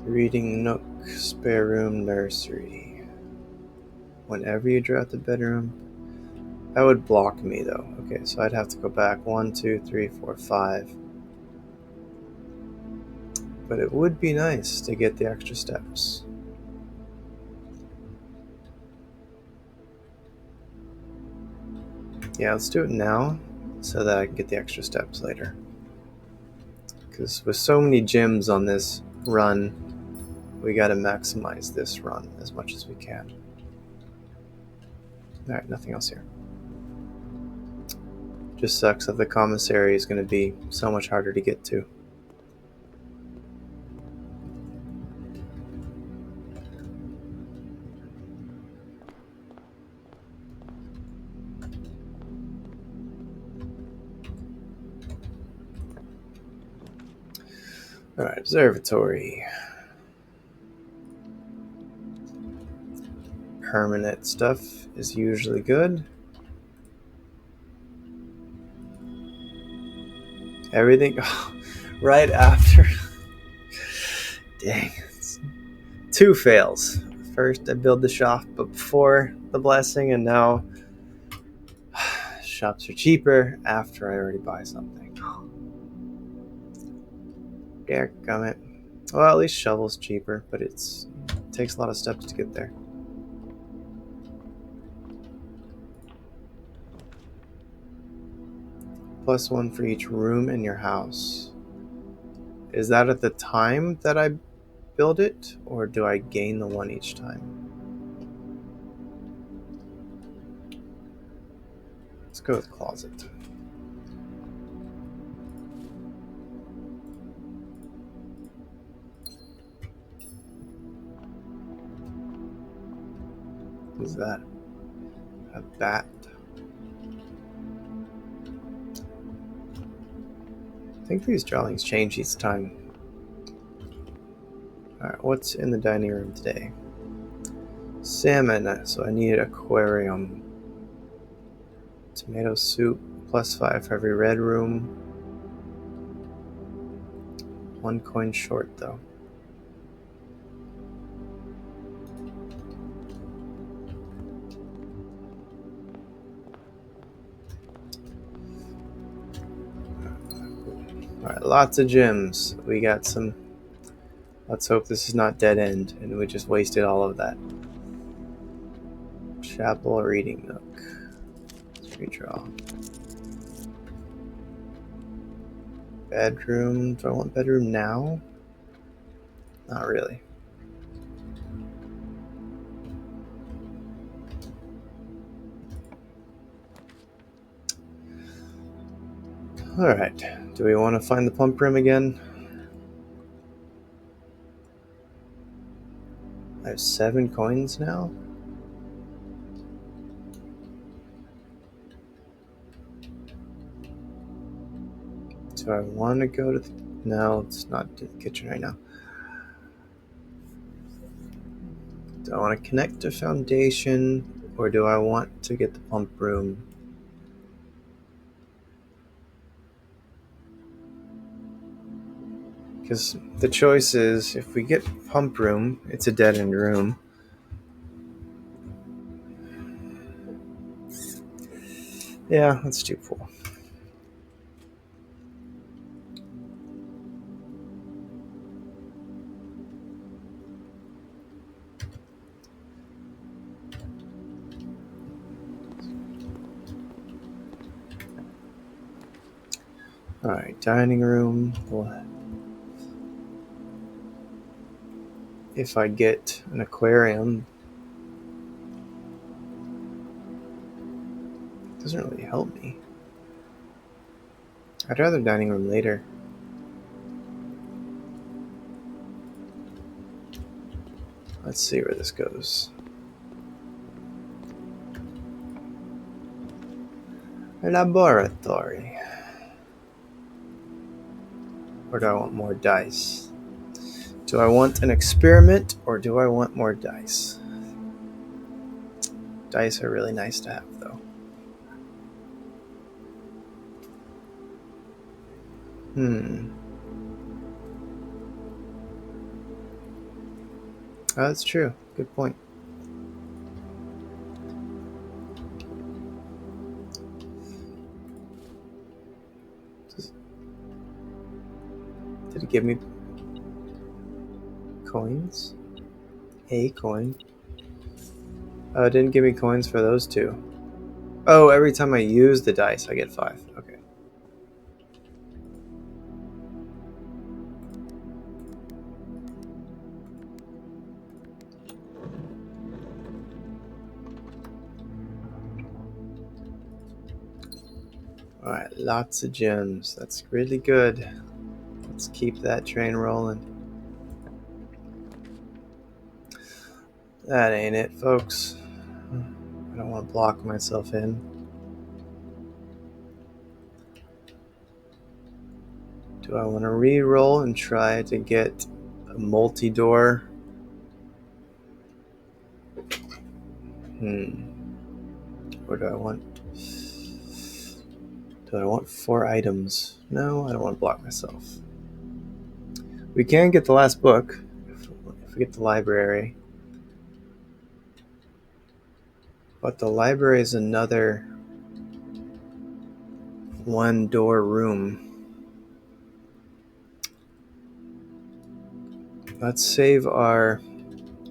Reading nook, spare room, nursery. Whenever you draw out the bedroom, that would block me though. Okay, so I'd have to go back 1, 2, 3, 4, 5. But it would be nice to get the extra steps. Yeah, let's do it now so that I can get the extra steps later. Because with so many gyms on this run, we gotta maximize this run as much as we can. Alright, nothing else here. Just sucks that the commissary is gonna be so much harder to get to. Alright, observatory. Permanent stuff is usually good. Everything right after. Dang. 2 fails. First, I build the shop before the blessing, and now shops are cheaper after I already buy something. Dadgummit. Well, at least shovel's cheaper, but it takes a lot of steps to get there. +1 for each room in your house. Is that at the time that I build it, or do I gain the 1 each time? Let's go with closet. What's that? A bat. I think these drawings change each time. Alright, what's in the dining room today? Salmon, so I need an aquarium. Tomato soup, +5 for every red room. 1 coin short though. Alright, lots of gems. We got some. Let's hope this is not dead end and we just wasted all of that. Chapel reading nook. Let's redraw. Bedroom. Do I want bedroom now? Not really. Alright. Do we want to find the pump room again? I have 7 coins now? Do I want to go to the... No, let's not do the kitchen right now. Do I want to connect to foundation or do I want to get the pump room? Because the choice is, if we get pump room, it's a dead-end room. Yeah, let's do pool. Alright, dining room. Well, if I get an aquarium, it doesn't really help me. I'd rather dining room later. Let's see where this goes. A laboratory. Or do I want more dice? Do I want an experiment or do I want more dice? Dice are really nice to have, though. Oh, that's true. Good point. Did it give me coins? A coin. Oh, it didn't give me coins for those two. Oh, every time I use the dice, I get 5. Okay. Alright, lots of gems. That's really good. Let's keep that train rolling. That ain't it, folks. I don't want to block myself in. Do I want to re-roll and try to get a multi-door? Or do I want 4 items? No, I don't want to block myself. We can get the last book if we get the library. But the library is another 1-door room. Let's save our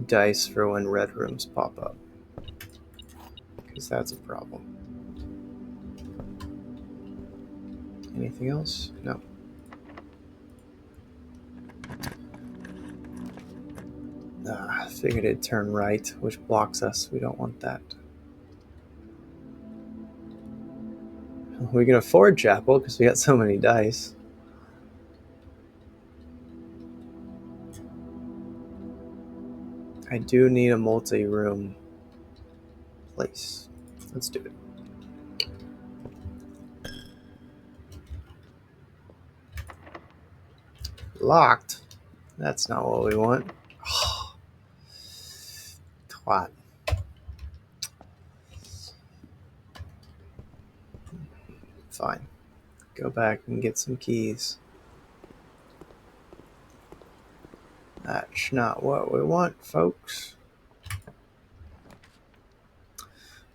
dice for when red rooms pop up, because that's a problem. Anything else? No. I figured it'd turn right, which blocks us. We don't want that. We can afford chapel because we got so many dice. I do need a multi-room place. Let's do it. Locked? That's not what we want. Twat. Fine. Go back and get some keys. That's not what we want, folks.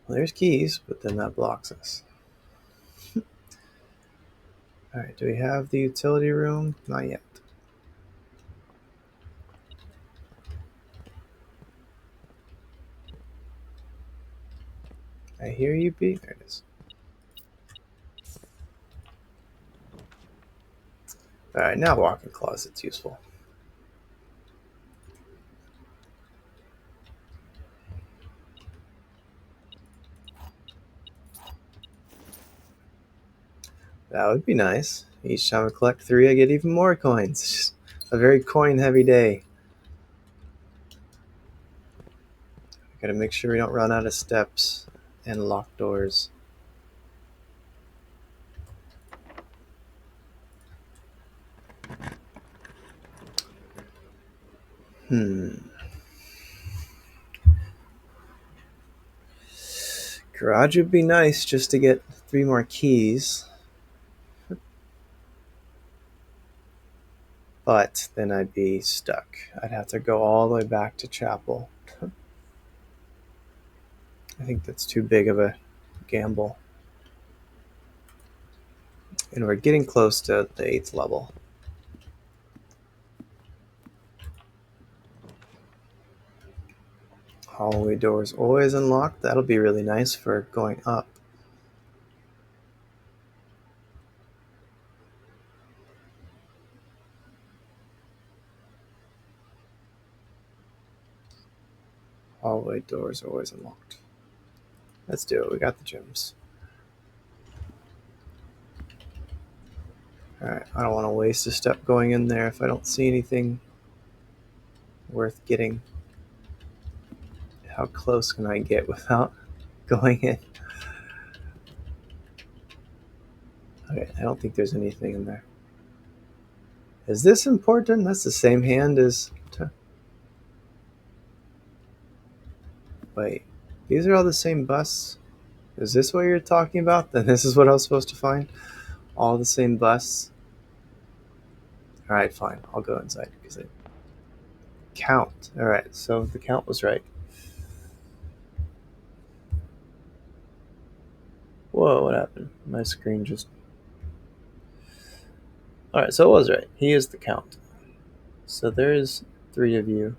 Well, there's keys, but then that blocks us. Alright, do we have the utility room? Not yet. I hear you, B. There it is. Alright, now walk-in closet's useful. That would be nice. Each time I collect 3, I get even more coins. It's just a very coin-heavy day. Gotta make sure we don't run out of steps and locked doors. Garage would be nice just to get 3 more keys. But then I'd be stuck. I'd have to go all the way back to chapel. I think that's too big of a gamble. And we're getting close to the 8th level. Hallway doors always unlocked. That'll be really nice for going up. Hallway doors always unlocked. Let's do it. We got the gems. Alright, I don't want to waste a step going in there if I don't see anything worth getting. How close can I get without going in? Okay, I don't think there's anything in there. Is this important? That's the same hand as... Wait, these are all the same busts? Is this what you're talking about? Then this is what I was supposed to find? All the same busts? Alright, fine. I'll go inside because I count. Alright, so the count was right. Whoa, what happened? My screen just... Alright, so it was right. He is the count. So there is 3 of you.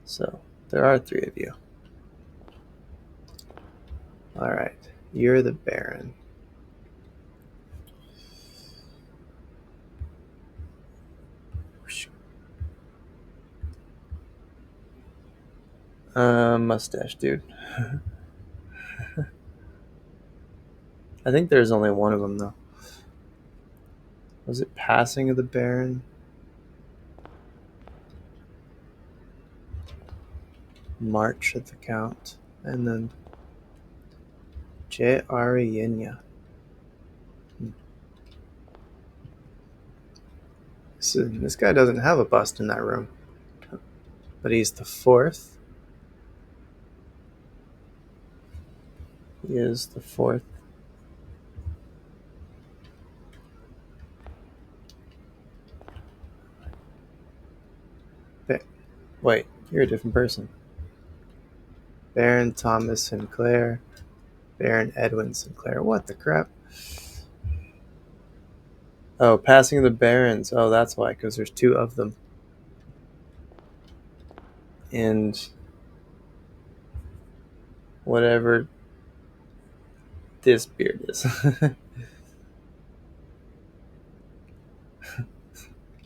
So there are 3 of you. Alright, you're the Baron. Mustache dude. I think there's only one of them though. Was it Passing of the Baron? March of the Count. And then J. Arienya. This guy doesn't have a bust in that room. But he's the 4th. He is the 4th. Wait, you're a different person. Baron Thomas Sinclair. Baron Edwin Sinclair. What the crap? Oh, Passing of the Barons. Oh, that's why, because there's 2 of them. And whatever this beard is.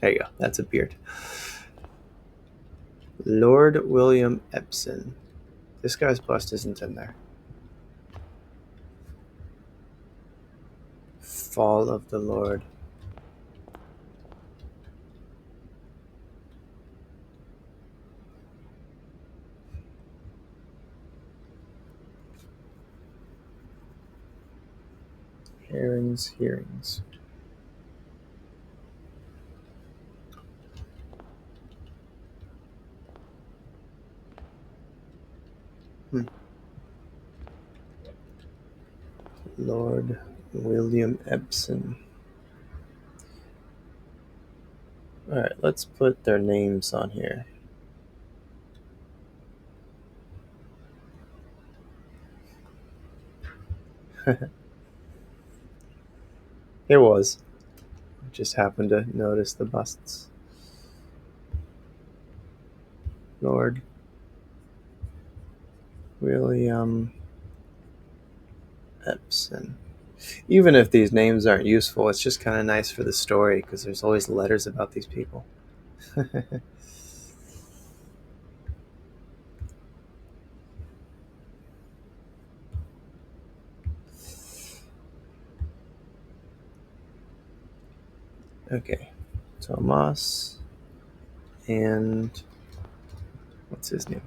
There you go. That's a beard. Lord William Epson. This guy's bust isn't in there. Fall of the Lord. Hearings. Lord William Epson. Alright, let's put their names on here. It was. I just happened to notice the busts. Lord William Epson. Even if these names aren't useful, it's just kind of nice for the story because there's always letters about these people. Okay, Tomas and what's his name?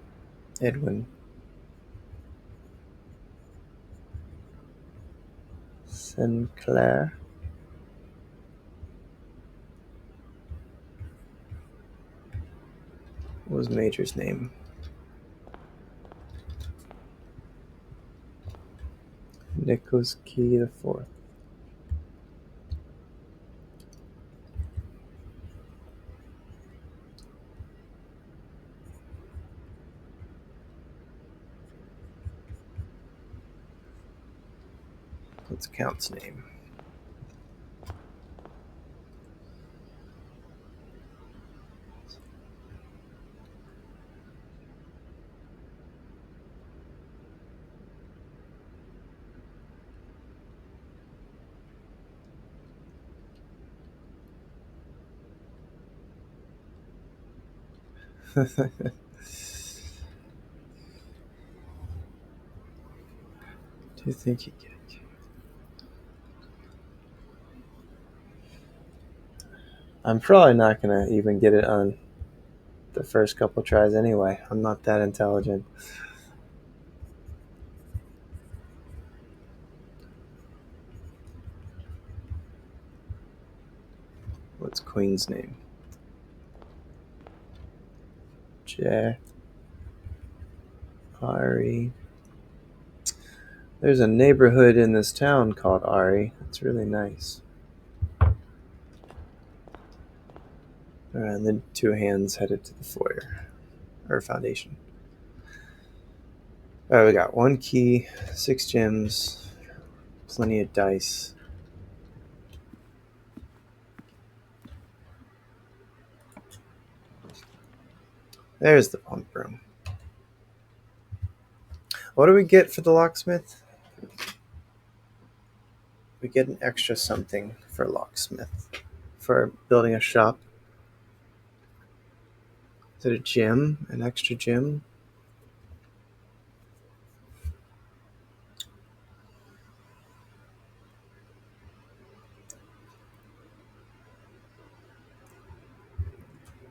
Edwin Sinclair. What was Major's name? Nicholas Key the Fourth. What's Count's name? Do you think you get it? I'm probably not going to even get it on the first couple tries anyway. I'm not that intelligent. What's Queen's name? Ari. There's a neighborhood in this town called Ari. It's really nice. And then two hands headed to the foyer or foundation. All right, we got one key, 6 gems, plenty of dice. There's the pump room. What do we get for the locksmith? We get an extra something for locksmith. For building a shop. Is it a gem? An extra gem?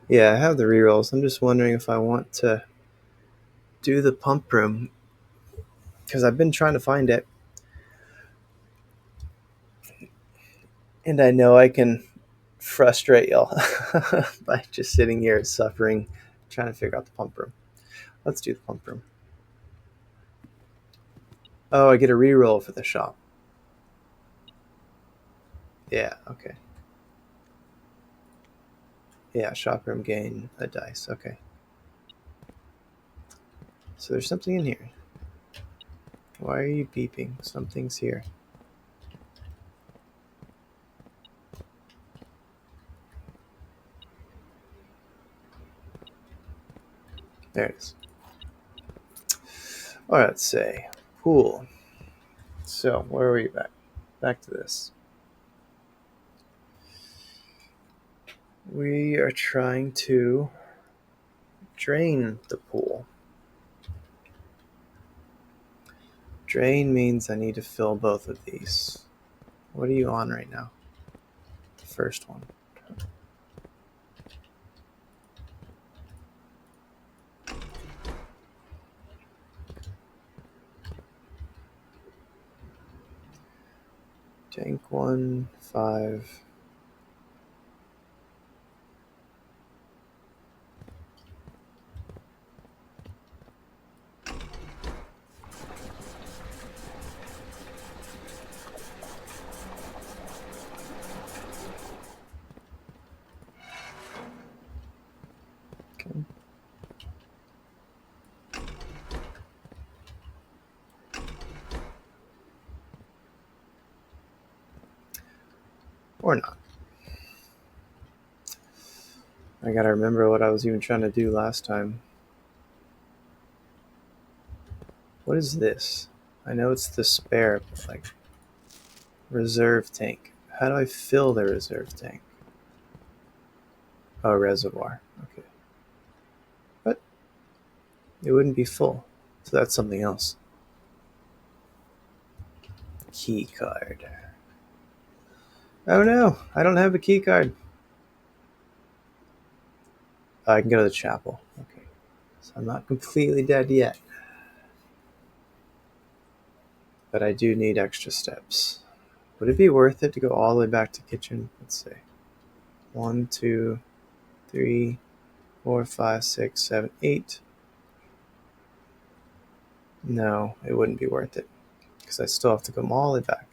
Yeah, I have the rerolls. I'm just wondering if I want to do the pump room. Because I've been trying to find it. And I know I can frustrate y'all by just sitting here suffering, trying to figure out the pump room. Let's do the pump room. Oh, I get a reroll for the shop. Yeah, okay. Yeah, shop room gain a dice. Okay. So there's something in here. Why are you beeping? Something's here. There it is. All right, let's say pool. So where are we back? Back to this. We are trying to drain the pool. Drain means I need to fill both of these. What are you on right now? The first one. Tank 1, 5. Okay. Or not. I gotta remember what I was even trying to do last time. What is this? I know it's the spare, but like reserve tank. How do I fill the reserve tank? Oh, reservoir. Okay. But it wouldn't be full. So that's something else. Key card. Oh no, I don't have a key card. I can go to the chapel. Okay. So I'm not completely dead yet. But I do need extra steps. Would it be worth it to go all the way back to kitchen? Let's say 1, 2, 3, 4, 5, 6, 7, 8. No, it wouldn't be worth it. because I still have to come all the way back.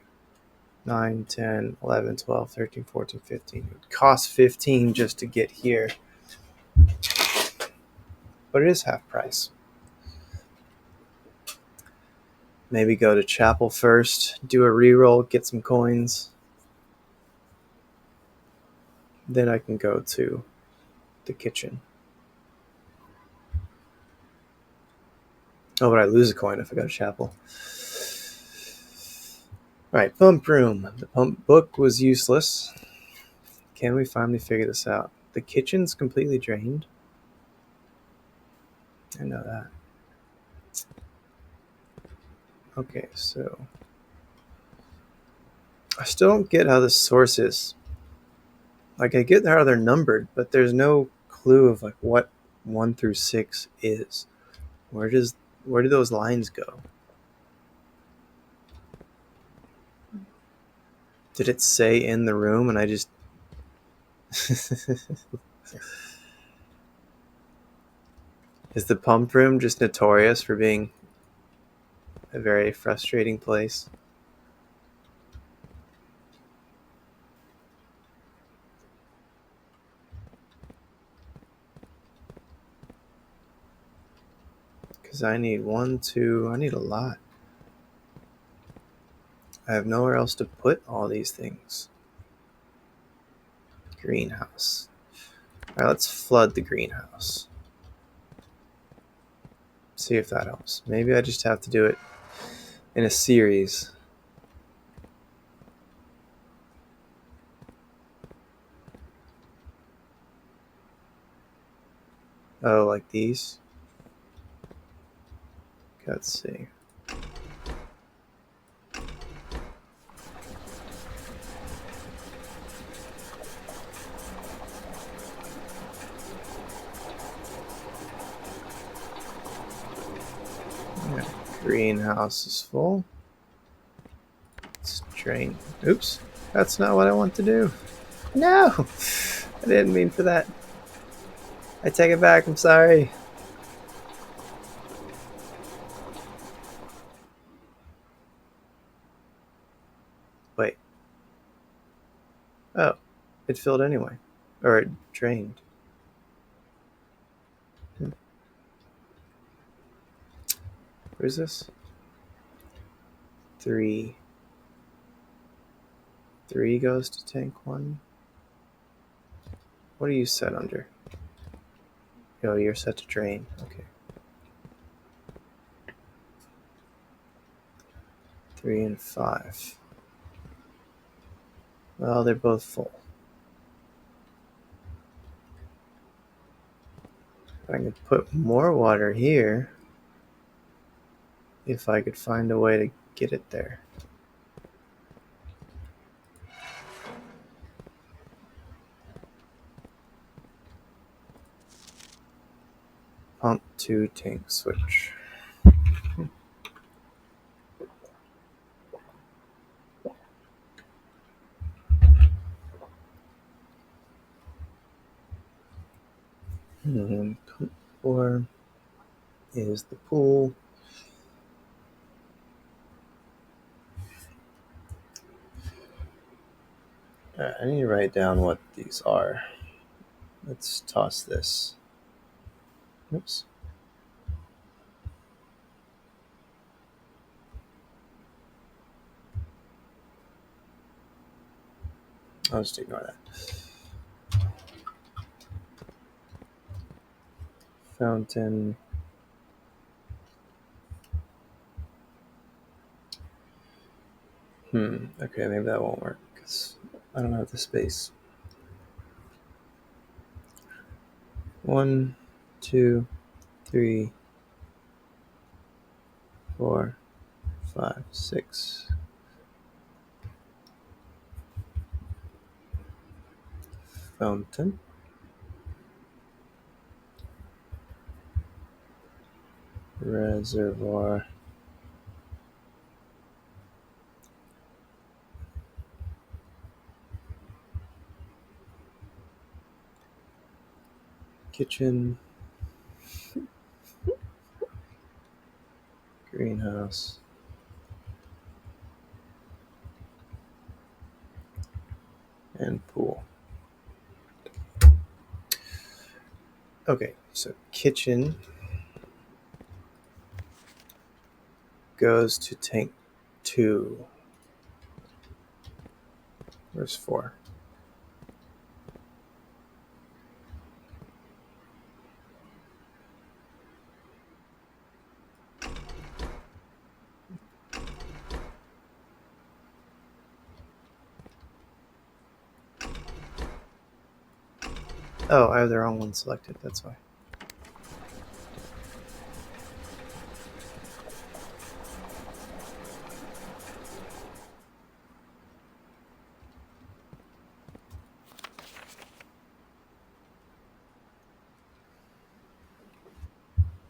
9, 10, 11, 12, 13, 14, 15. It would cost 15 just to get here. But it is half price. Maybe go to chapel first, do a reroll, get some coins. Then I can go to the kitchen. Oh, but I lose a coin if I go to chapel. Alright, pump room. The pump book was useless. Can we finally figure this out? The kitchen's completely drained. I know that. Okay, so I still don't get how the source is. Like, I get how they're numbered, but there's no clue of like what 1 through 6 is. Where do those lines go? Did it say in the room and I just Is the pump room just notorious for being a very frustrating place? Because I need I need a lot. I have nowhere else to put all these things. Greenhouse. Alright, let's flood the greenhouse. See if that helps. Maybe I just have to do it in a series. Oh, like these? Let's see. Yeah, greenhouse is full. Let's drain. Oops, that's not what I want to do. No! I didn't mean for that. I take it back, I'm sorry. Wait. Oh, it filled anyway. Or it drained. Where's this? 3. 3 goes to tank 1. What are you set under? Oh, you're set to drain. Okay. 3 and 5. Well, they're both full. I could put more water here if I could find a way to get it there. Pump to tank switch. And pump 4 is the pool. I need to write down what these are. Let's toss this. Oops. I'll just ignore that. Fountain. Okay, maybe that won't work because I don't have the space. 1, 2, 3, 4, 5, 6. Fountain. Reservoir. Kitchen. Greenhouse. and pool. Okay, so kitchen goes to tank 2. Where's 4? Oh, I have the wrong one selected, that's why.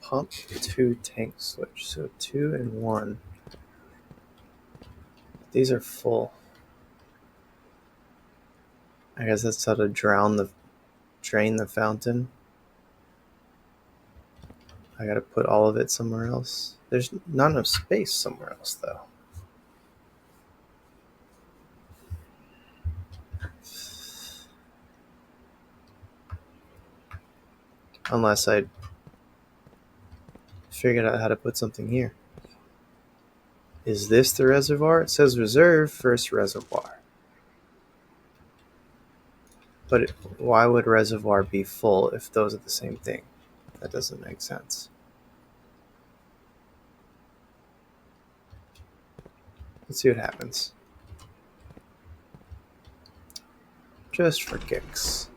Pump to tank switch, so 2 and 1. These are full. I guess that's how to drain the fountain. I gotta put all of it somewhere else. There's not enough space somewhere else, though. Unless I figured out how to put something here. Is this the reservoir? It says reserve first reservoir. But why would reservoir be full if those are the same thing? That doesn't make sense. Let's see what happens. Just for kicks.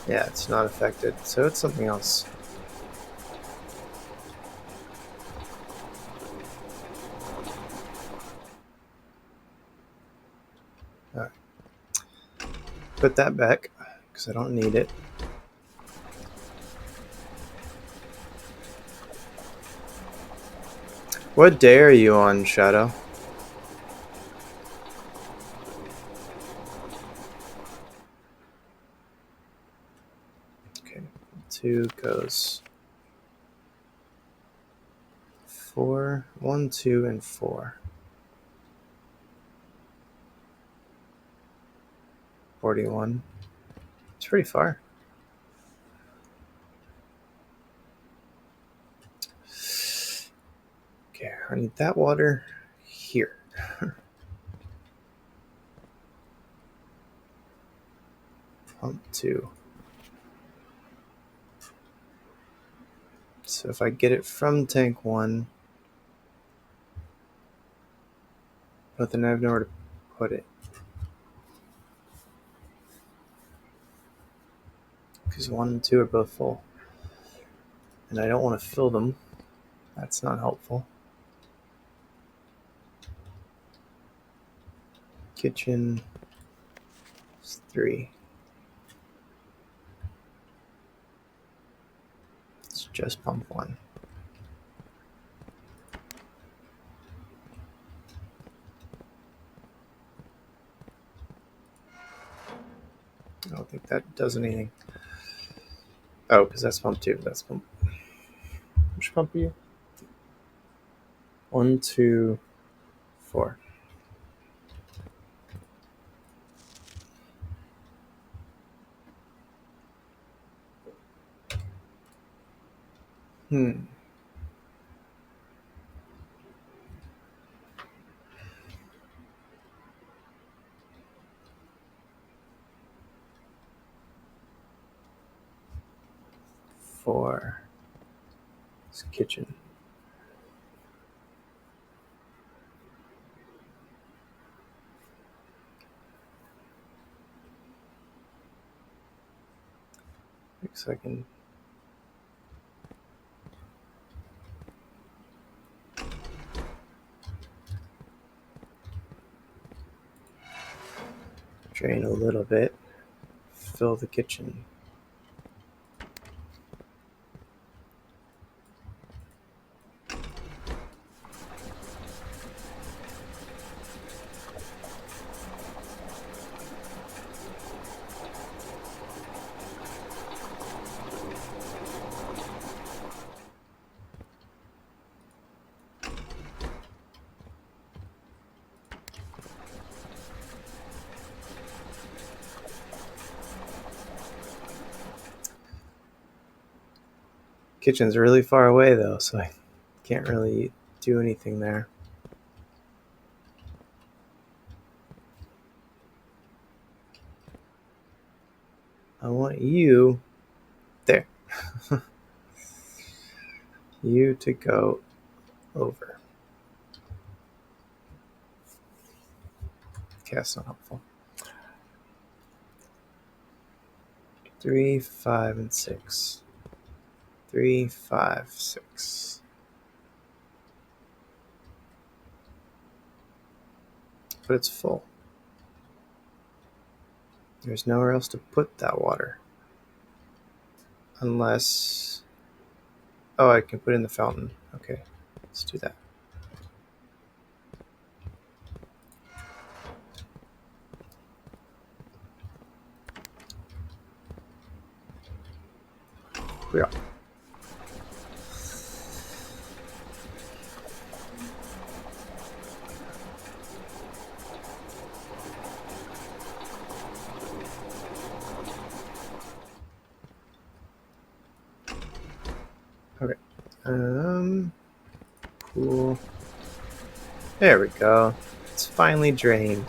Yeah, it's not affected, so it's something else. Alright. Put that back, because I don't need it. What day are you on, Shadow? Okay, 2 goes 4, 1, 2, and 4. 41. It's pretty far. Okay, I need that water here. Pump 2. So if I get it from tank 1, but then I have nowhere to put it. Because 1 and 2 are both full. And I don't want to fill them. That's not helpful. Kitchen is 3. Let's just pump 1. I don't think that does anything. Oh, because that's pump 2. That's pump. Which pump are you? 1, 2, 4. Four. It's kitchen. So I can drain a little bit, fill the kitchen. kitchen's really far away though, so I can't really do anything there. I want you there. You to go over. Okay, that's not helpful. 3, 5, and 6. 3, 5, 6. But it's full. There's nowhere else to put that water. Unless... Oh, I can put it in the fountain. Okay, let's do that. We are. Okay. Cool. There we go. It's finally drained.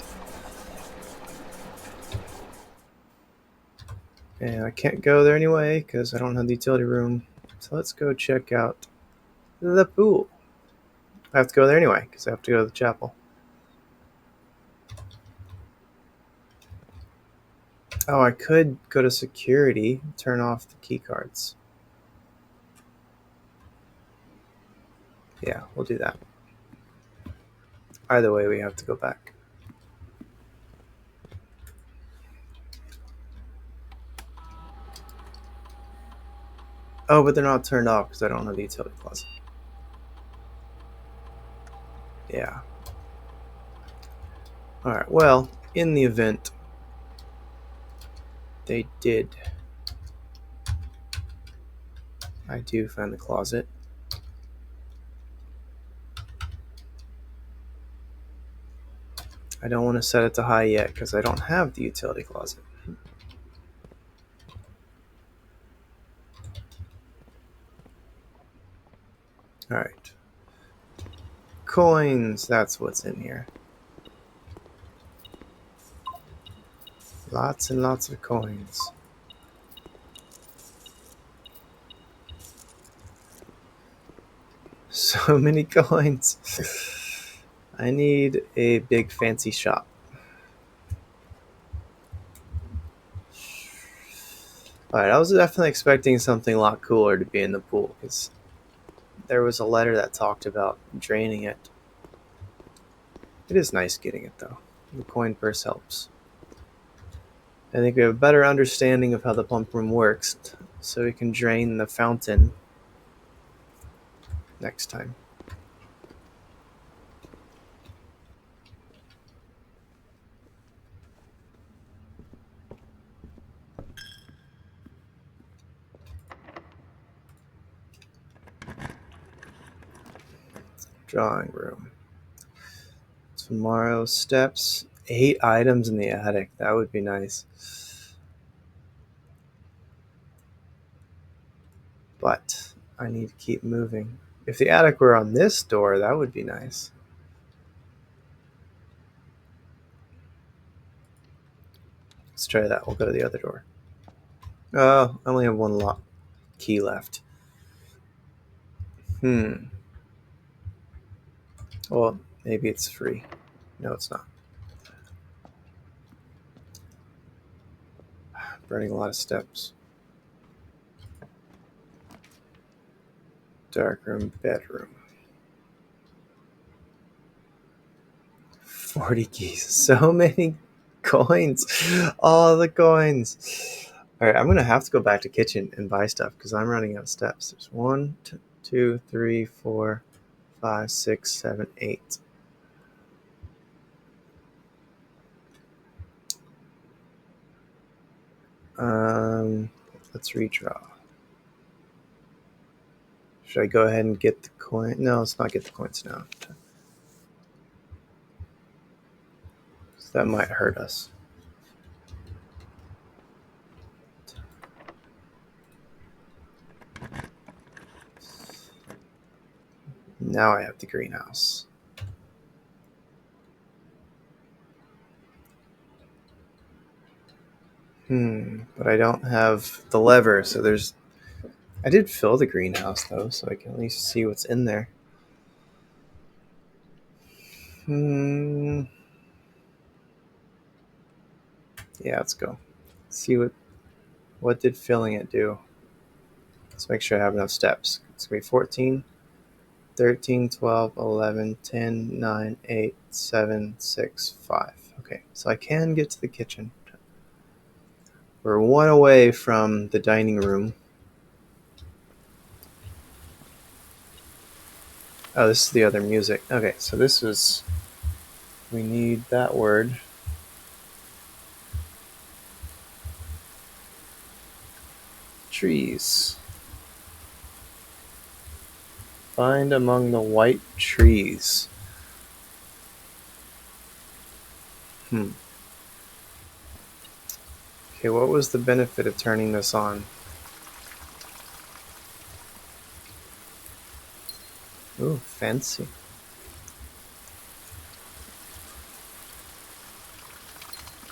And I can't go there anyway because I don't have the utility room. So let's go check out the pool. I have to go there anyway because I have to go to the chapel. Oh, I could go to security, turn off the key cards. Yeah, we'll do that. Either way, we have to go back. Oh, but they're not turned off because I don't have the utility closet. Yeah. Alright, well, in the event they did, I do find the closet. I don't want to set it to high yet because I don't have the utility closet. Alright. Coins, that's what's in here. Lots and lots of coins. So many coins. I need a big fancy shop. Alright, I was definitely expecting something a lot cooler to be in the pool because there was a letter that talked about draining it. It is nice getting it though. The coin purse helps. I think we have a better understanding of how the pump room works, so we can drain the fountain next time. Drawing room. Tomorrow steps. 8 items in the attic. That would be nice. But I need to keep moving. If the attic were on this door, that would be nice. Let's try that. We'll go to the other door. Oh, I only have one lock key left. Well, maybe it's free. No, it's not. Burning a lot of steps. Dark room, bedroom. 40 keys. So many coins. All the coins. Alright, I'm going to have to go back to kitchen and buy stuff because I'm running out of steps. There's 1, 2, 3, 4, 5, 6, 7, 8. Let's redraw. Should I go ahead and get the coin? No, let's not get the coins now. That might hurt us. Now I have the greenhouse. But I don't have the lever, so there's... I did fill the greenhouse, though, so I can at least see what's in there. Yeah, let's go. See what did filling it do. Let's make sure I have enough steps. It's going to be 14, 13, 12, 11, 10, 9, 8, 7, 6, 5. Okay, so I can get to the kitchen. We're one away from the dining room. Oh, this is the other music. Okay, so this was... We need that word. Trees. Find among the white trees. Okay, what was the benefit of turning this on? Ooh, fancy.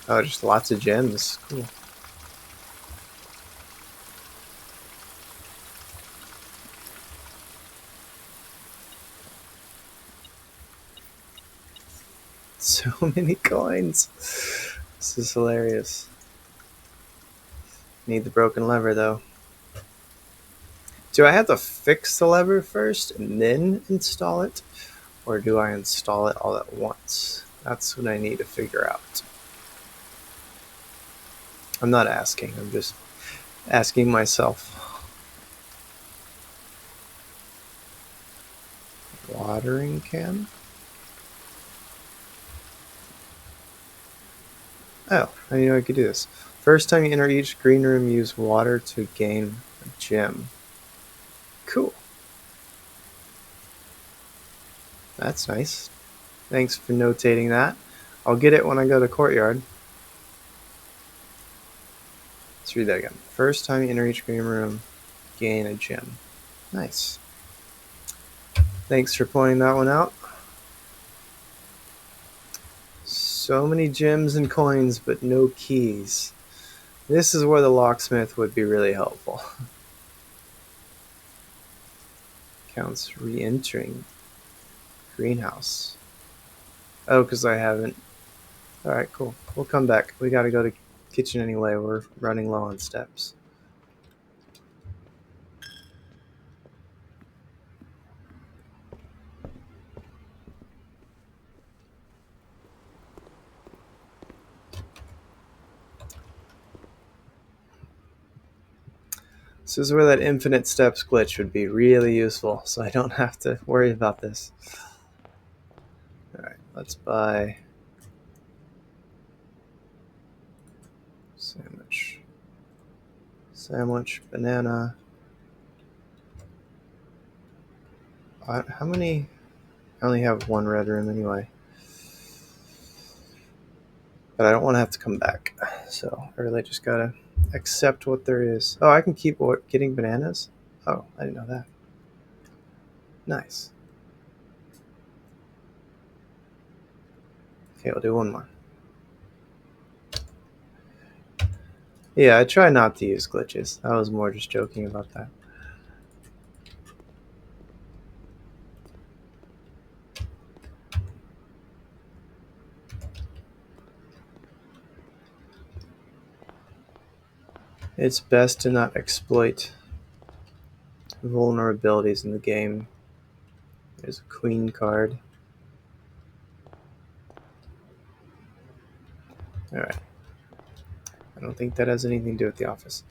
Oh, just lots of gems. Cool. So many coins. This is hilarious. Need the broken lever, though. Do I have to fix the lever first and then install it? Or do I install it all at once? That's what I need to figure out. I'm not asking, I'm just asking myself. Watering can? Oh, I didn't know I could do this. First time you enter each green room, use water to gain a gem. Cool. That's nice. Thanks for notating that. I'll get it when I go to courtyard. Let's read that again. First time you enter each green room, gain a gem. Nice. Thanks for pointing that one out. So many gems and coins, but no keys. This is where the locksmith would be really helpful. Counts re-entering greenhouse. Oh, because I haven't. Alright, cool. We'll come back. We gotta go to kitchen anyway. We're running low on steps. This is where that infinite steps glitch would be really useful, so I don't have to worry about this. Alright, let's buy sandwich, banana. How many? I only have one red room anyway. But I don't want to have to come back, so I really just gotta accept what there is. Oh, I can keep getting bananas? Oh, I didn't know that. Nice. Okay, I'll do one more. Yeah, I try not to use glitches. I was more just joking about that. It's best to not exploit vulnerabilities in the game. There's a queen card. Alright. I don't think that has anything to do with the office.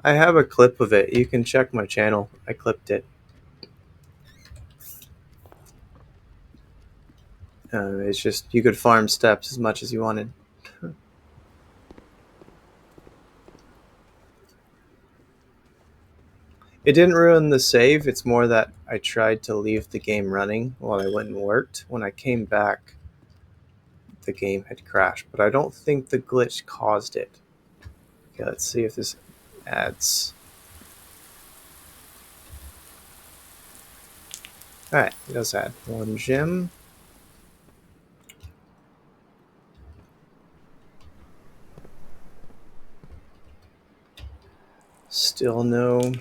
I have a clip of it. You can check my channel. I clipped it. It's just you could farm steps as much as you wanted. It didn't ruin the save. It's more that I tried to leave the game running while I went and worked. When I came back, the game had crashed, but I don't think the glitch caused it. Okay, let's see if this adds. Alright, it does add one gem. Still no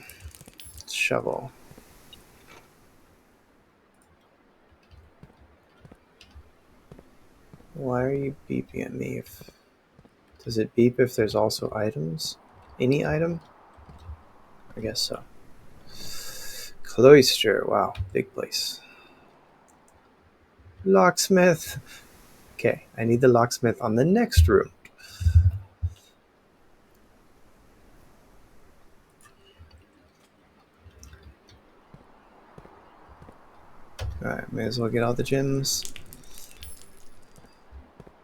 shovel. Why are you beeping at me? Does it beep if there's also items? Any item? I guess so. Cloister. Wow, big place. Locksmith. Okay, I need the locksmith on the next room. Alright, may as well get all the gems.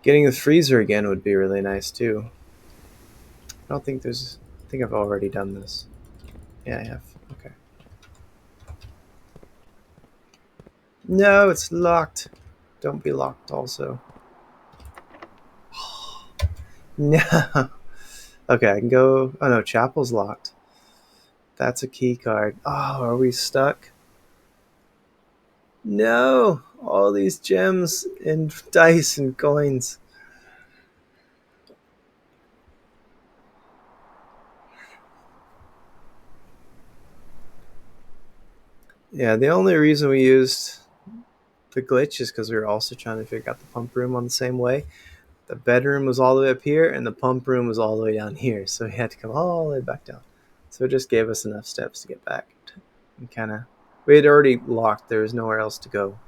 Getting the freezer again would be really nice too. I don't think there's... I think I've already done this. Yeah, I have. Okay. No, it's locked. Don't be locked also. No. Okay, I can go... Oh no, chapel's locked. That's a key card. Oh, are we stuck? No! All these gems and dice and coins. Yeah, the only reason we used the glitch is because we were also trying to figure out the pump room on the same way. The bedroom was all the way up here, and the pump room was all the way down here, so we had to come all the way back down. So it just gave us enough steps to get back. And kind of, we had already locked. There was nowhere else to go.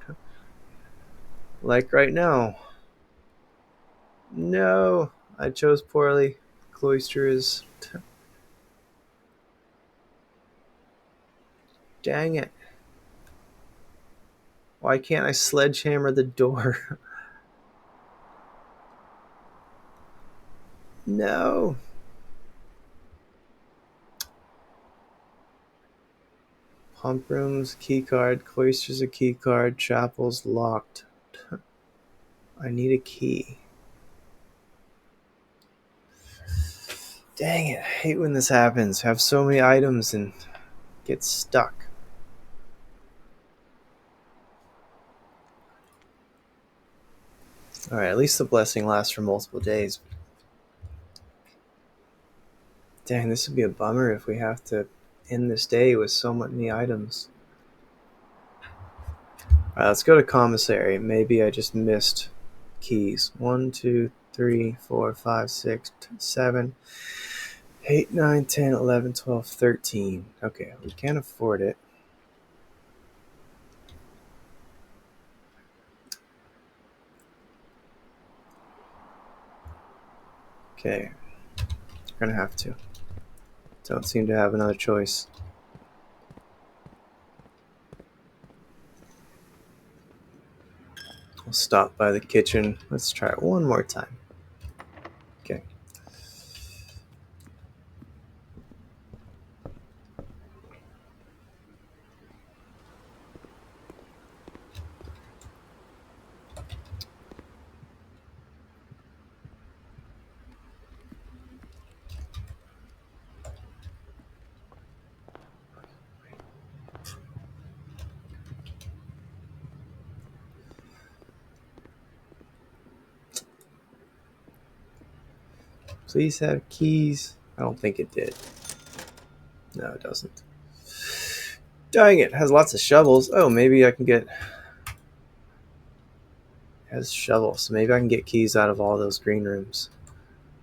Like right now. No, I chose poorly. Cloister is... Dang it. Why can't I sledgehammer the door? No. Pump room's key card. Cloister's a key card. Chapel's locked. I need a key. Dang it. I hate when this happens. I have so many items and get stuck. Alright, at least the blessing lasts for multiple days. Dang, this would be a bummer if we have to end this day with so many items. Alright, let's go to commissary. Maybe I just missed keys. 1, 2, 3, 4, 5, 6, 7, 8, 9, 10, 11, 12, 13. Okay, we can't afford it. Okay, we're gonna have to. Don't seem to have another choice. We'll stop by the kitchen. Let's try it one more time. Okay. Please have keys. I don't think it did. No, it doesn't. Dang it, has lots of shovels. Oh, maybe I can get... It has shovels, so maybe I can get keys out of all those green rooms.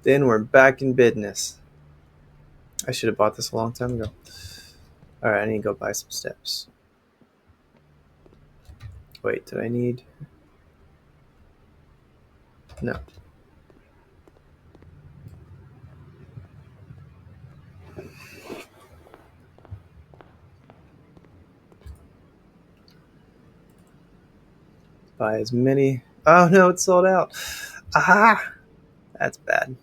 Then we're back in business. I should have bought this a long time ago. Alright, I need to go buy some steps. Wait, did I need... No. Buy as many... Oh no, it's sold out. Aha! That's bad.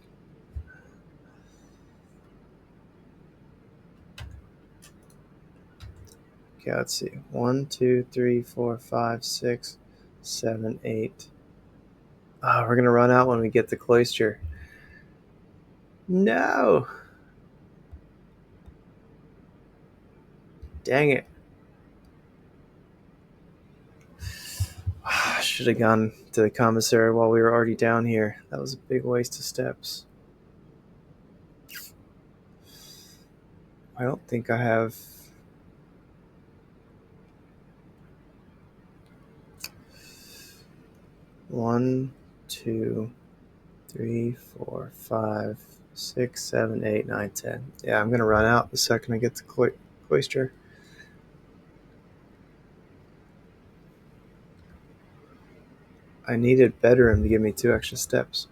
Okay, let's see. 1, 2, 3, 4, 5, 6, 7, 8. Oh, we're gonna run out when we get the cloister. No! Dang it. I should have gone to the commissary while we were already down here. That was a big waste of steps. I don't think I have... One, two, 3, 4, 5, 6, 7, 8, 9, 10. Yeah, I'm gonna run out the second I get the cloister. I needed bedroom to give me 2 extra steps.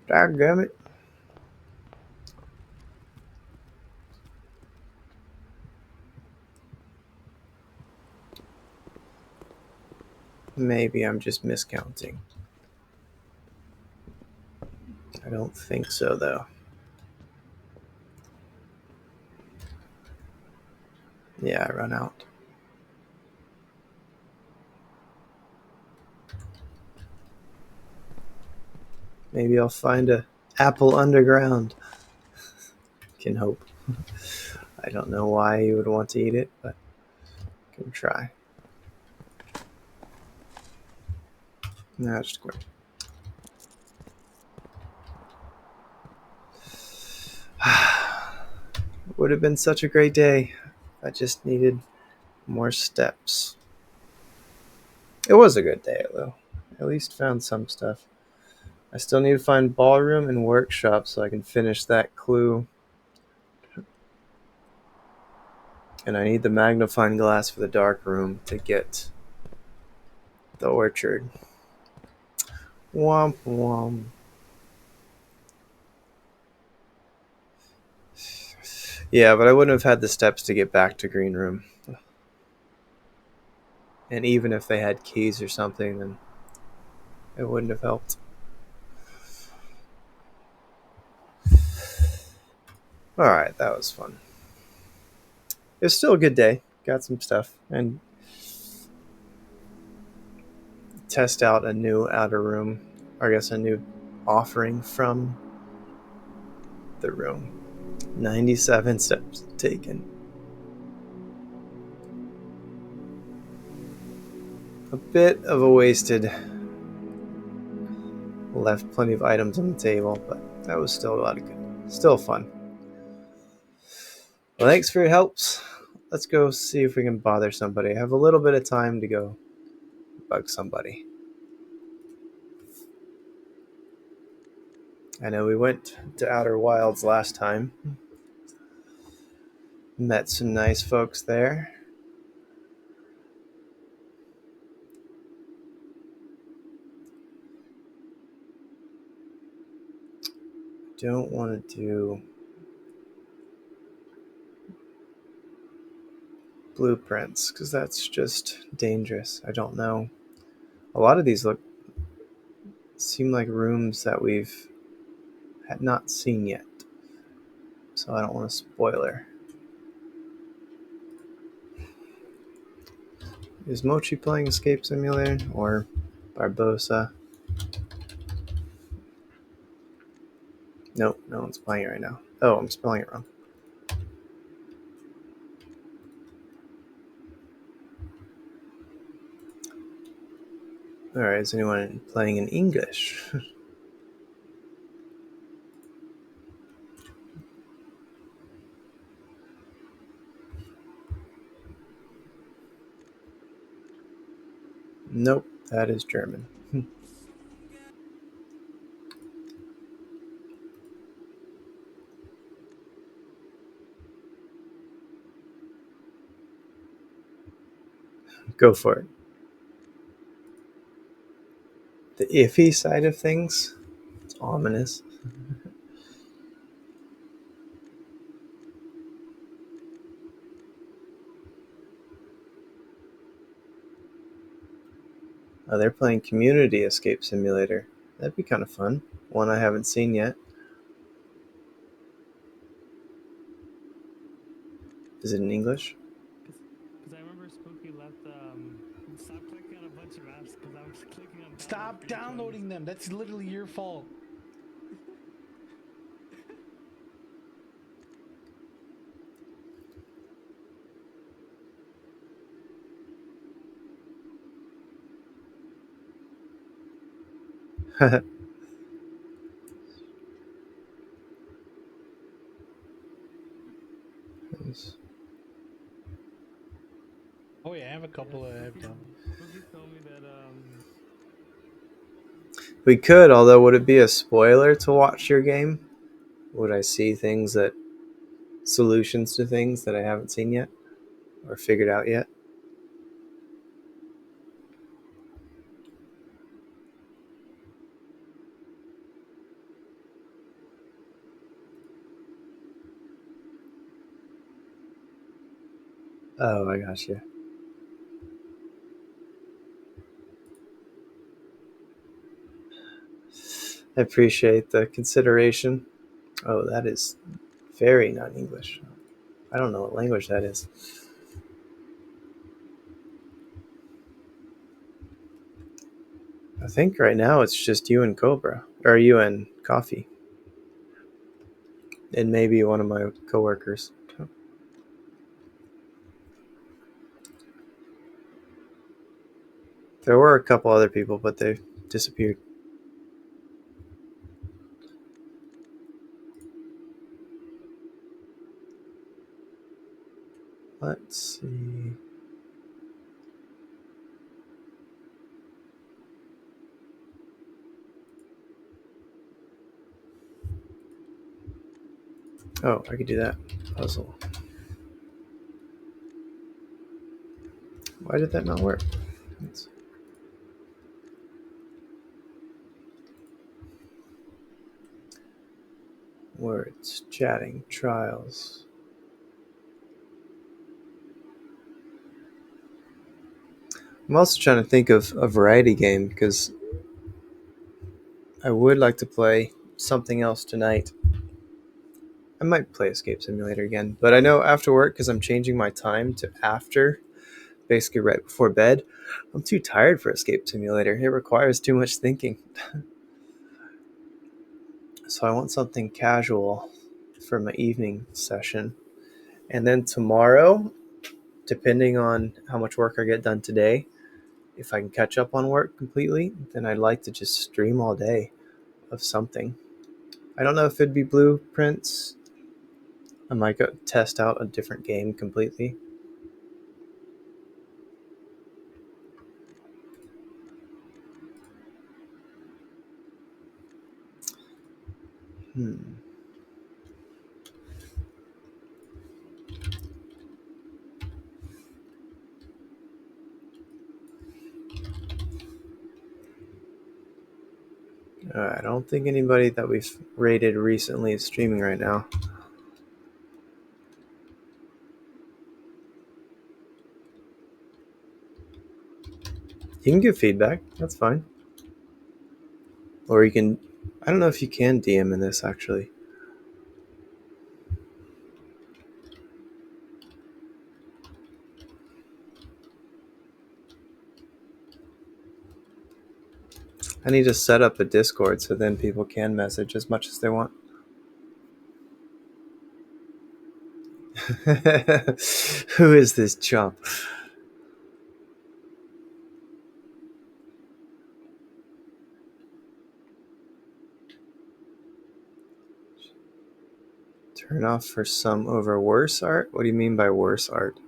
Dadgummit. Maybe I'm just miscounting. I don't think so, though. Yeah, I run out. Maybe I'll find a apple underground. Can hope. I don't know why you would want to eat it, but can try. No, just quit. Would have been such a great day. I just needed more steps. It was a good day, though. At least found some stuff. I still need to find ballroom and workshop so I can finish that clue. And I need the magnifying glass for the dark room to get the orchard. Womp womp. Yeah, but I wouldn't have had the steps to get back to green room. And even if they had keys or something, then it wouldn't have helped. Alright, that was fun. It was still a good day. Got some stuff. And test out a new outer room. Or I guess a new offering from the room. 97 steps taken. A bit of a wasted. Left plenty of items on the table, but that was still a lot of good. Still fun. Well, thanks for your helps. Let's go see if we can bother somebody. I have a little bit of time to go bug somebody. I know we went to Outer Wilds last time. Met some nice folks there. Don't want to do blueprints because that's just dangerous. I don't know. A lot of these seem like rooms that we've had not seen yet, so I don't want to spoiler. Is Mochi playing Escape Simulator or Barbosa? Nope, no one's playing it right now. Oh, I'm spelling it wrong. Alright, is anyone playing in English? Nope, that is German. Go for it. The iffy side of things? It's ominous. Oh, they're playing Community Escape Simulator. That'd be kind of fun. one I haven't seen yet. Is it in English? Because I remember Spooky left. Stop clicking on a bunch of apps because I'm clicking on download Stop for each one. downloading them. That's literally your fault. Oh yeah, I have a Yeah, couple I have downloaded. Spooky told me that We could, although would it be a spoiler to watch your game? Would I see things that solutions to things that I haven't seen yet or figured out yet? Oh, I got you. I appreciate the consideration. Oh, that is very non English. I don't know what language that is. I think right now it's just you and Cobra, or you and Coffee, and maybe one of my coworkers. There were a couple other people, but they disappeared. Let's see. Oh, I could do that puzzle. Why did that not work? It's words, chatting, trials. I'm also trying to think of a variety game because I would like to play something else tonight. I might play Escape Simulator again, but I know after work, because I'm changing my time to after, basically right before bed, I'm too tired for Escape Simulator. It requires too much thinking. So I want something casual for my evening session. And then tomorrow, depending on how much work I get done today, if I can catch up on work completely, then I'd like to just stream all day of something. I don't know if it'd be Blueprints. I might go test out a different game completely. Hmm. I don't think anybody that we've rated recently is streaming right now. You can give feedback. That's fine. Or you can. I don't know if you can DM in this actually. I need to set up a Discord so then people can message as much as they want. Who is this chump? Turn off for some over worse art? What do you mean by worse art?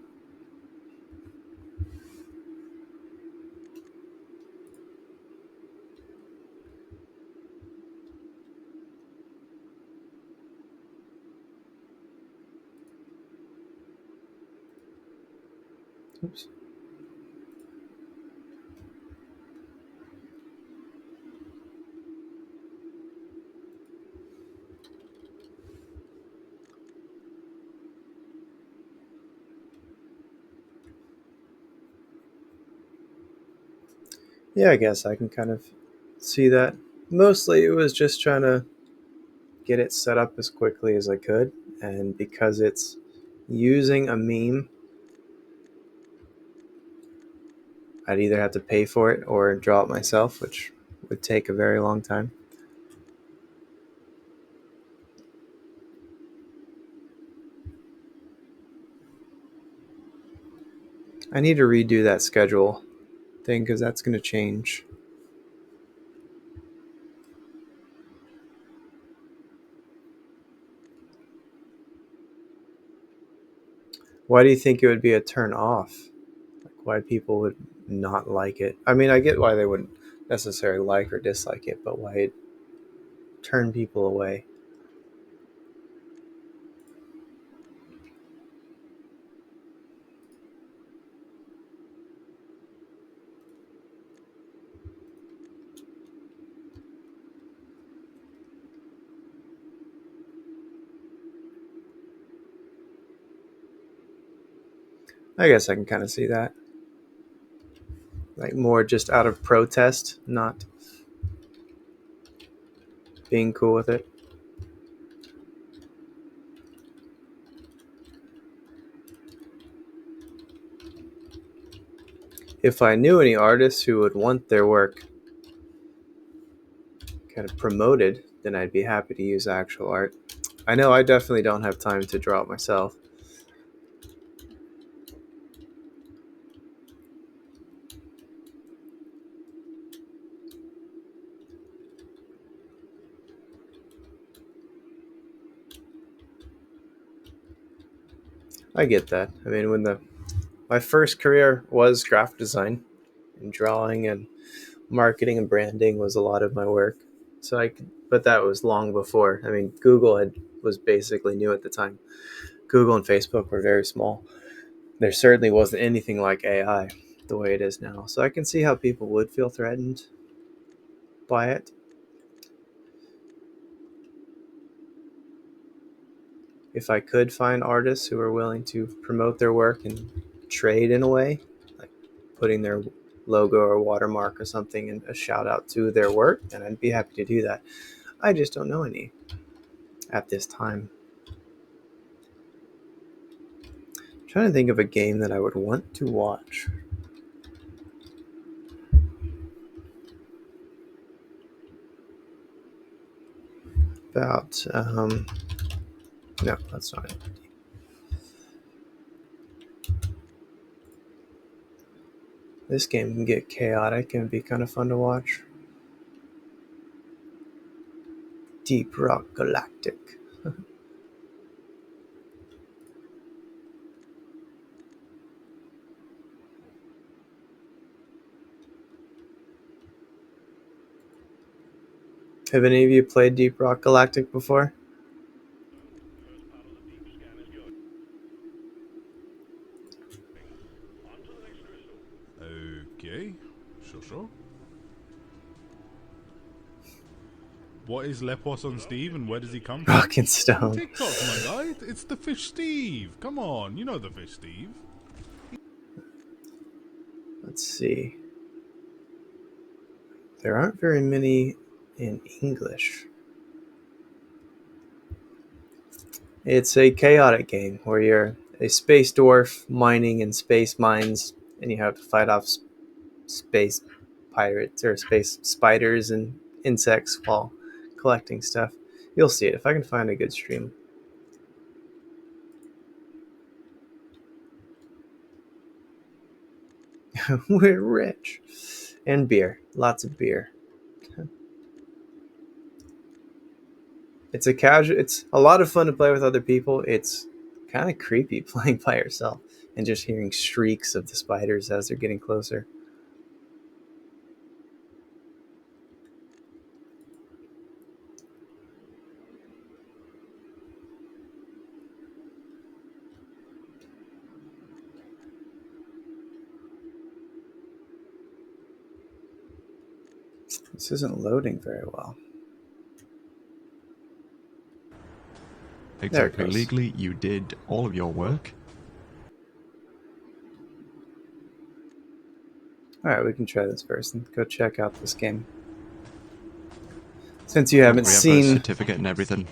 Oops. Yeah, I guess I can kind of see that. Mostly it was just trying to get it set up as quickly as I could, and because it's using a meme, I'd either have to pay for it or draw it myself, which would take a very long time. I need to redo that schedule thing because that's going to change. Why do you think it would be a turn off? Like why people would not like it? I mean, I get why they wouldn't necessarily like or dislike it, but why it turn people away? I guess I can kind of see that. Like more just out of protest, not being cool with it. If I knew any artists who would want their work kind of promoted, then I'd be happy to use actual art. I know I definitely don't have time to draw it myself. I get that. I mean, when my first career was graphic design and drawing and marketing and branding was a lot of my work. But that was long before. I mean, was basically new at the time. Google and Facebook were very small. There certainly wasn't anything like AI the way it is now. So I can see how people would feel threatened by it. If I could find artists who are willing to promote their work and trade in a way, like putting their logo or watermark or something and a shout out to their work, then I'd be happy to do that. I just don't know any at this time. I'm trying to think of a game that I would want to watch. About no, that's not it. This game can get chaotic and be kind of fun to watch. Deep Rock Galactic. Have any of you played Deep Rock Galactic before? Okay, sure. What is Lepos on Steve and where does he come from? Rock and Stone. TikTok, my guy. It's the fish Steve. Come on, you know the fish Steve. Let's see. There aren't very many in English. It's a chaotic game where you're a space dwarf mining in space mines, and you have to fight off space pirates or space spiders and insects while collecting stuff. You'll see it if I can find a good stream. We're rich. And beer. Lots of beer. It's a lot of fun to play with other people. It's kind of creepy playing by yourself and just hearing shrieks of the spiders as they're getting closer. This isn't loading very well. Exactly. goes. Legally, you did all of your work. Alright, we can try this first and go check out this game. Since you haven't We have a seen certificate and everything.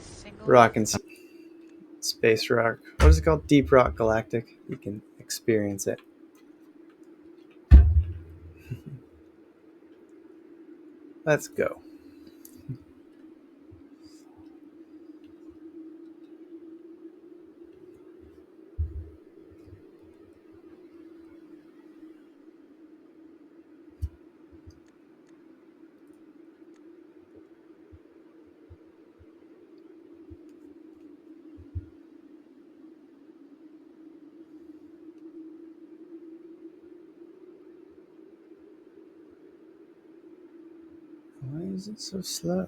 Rock and Space Rock, what is it called? Deep Rock Galactic. You can experience it. Let's go. Why is it so slow?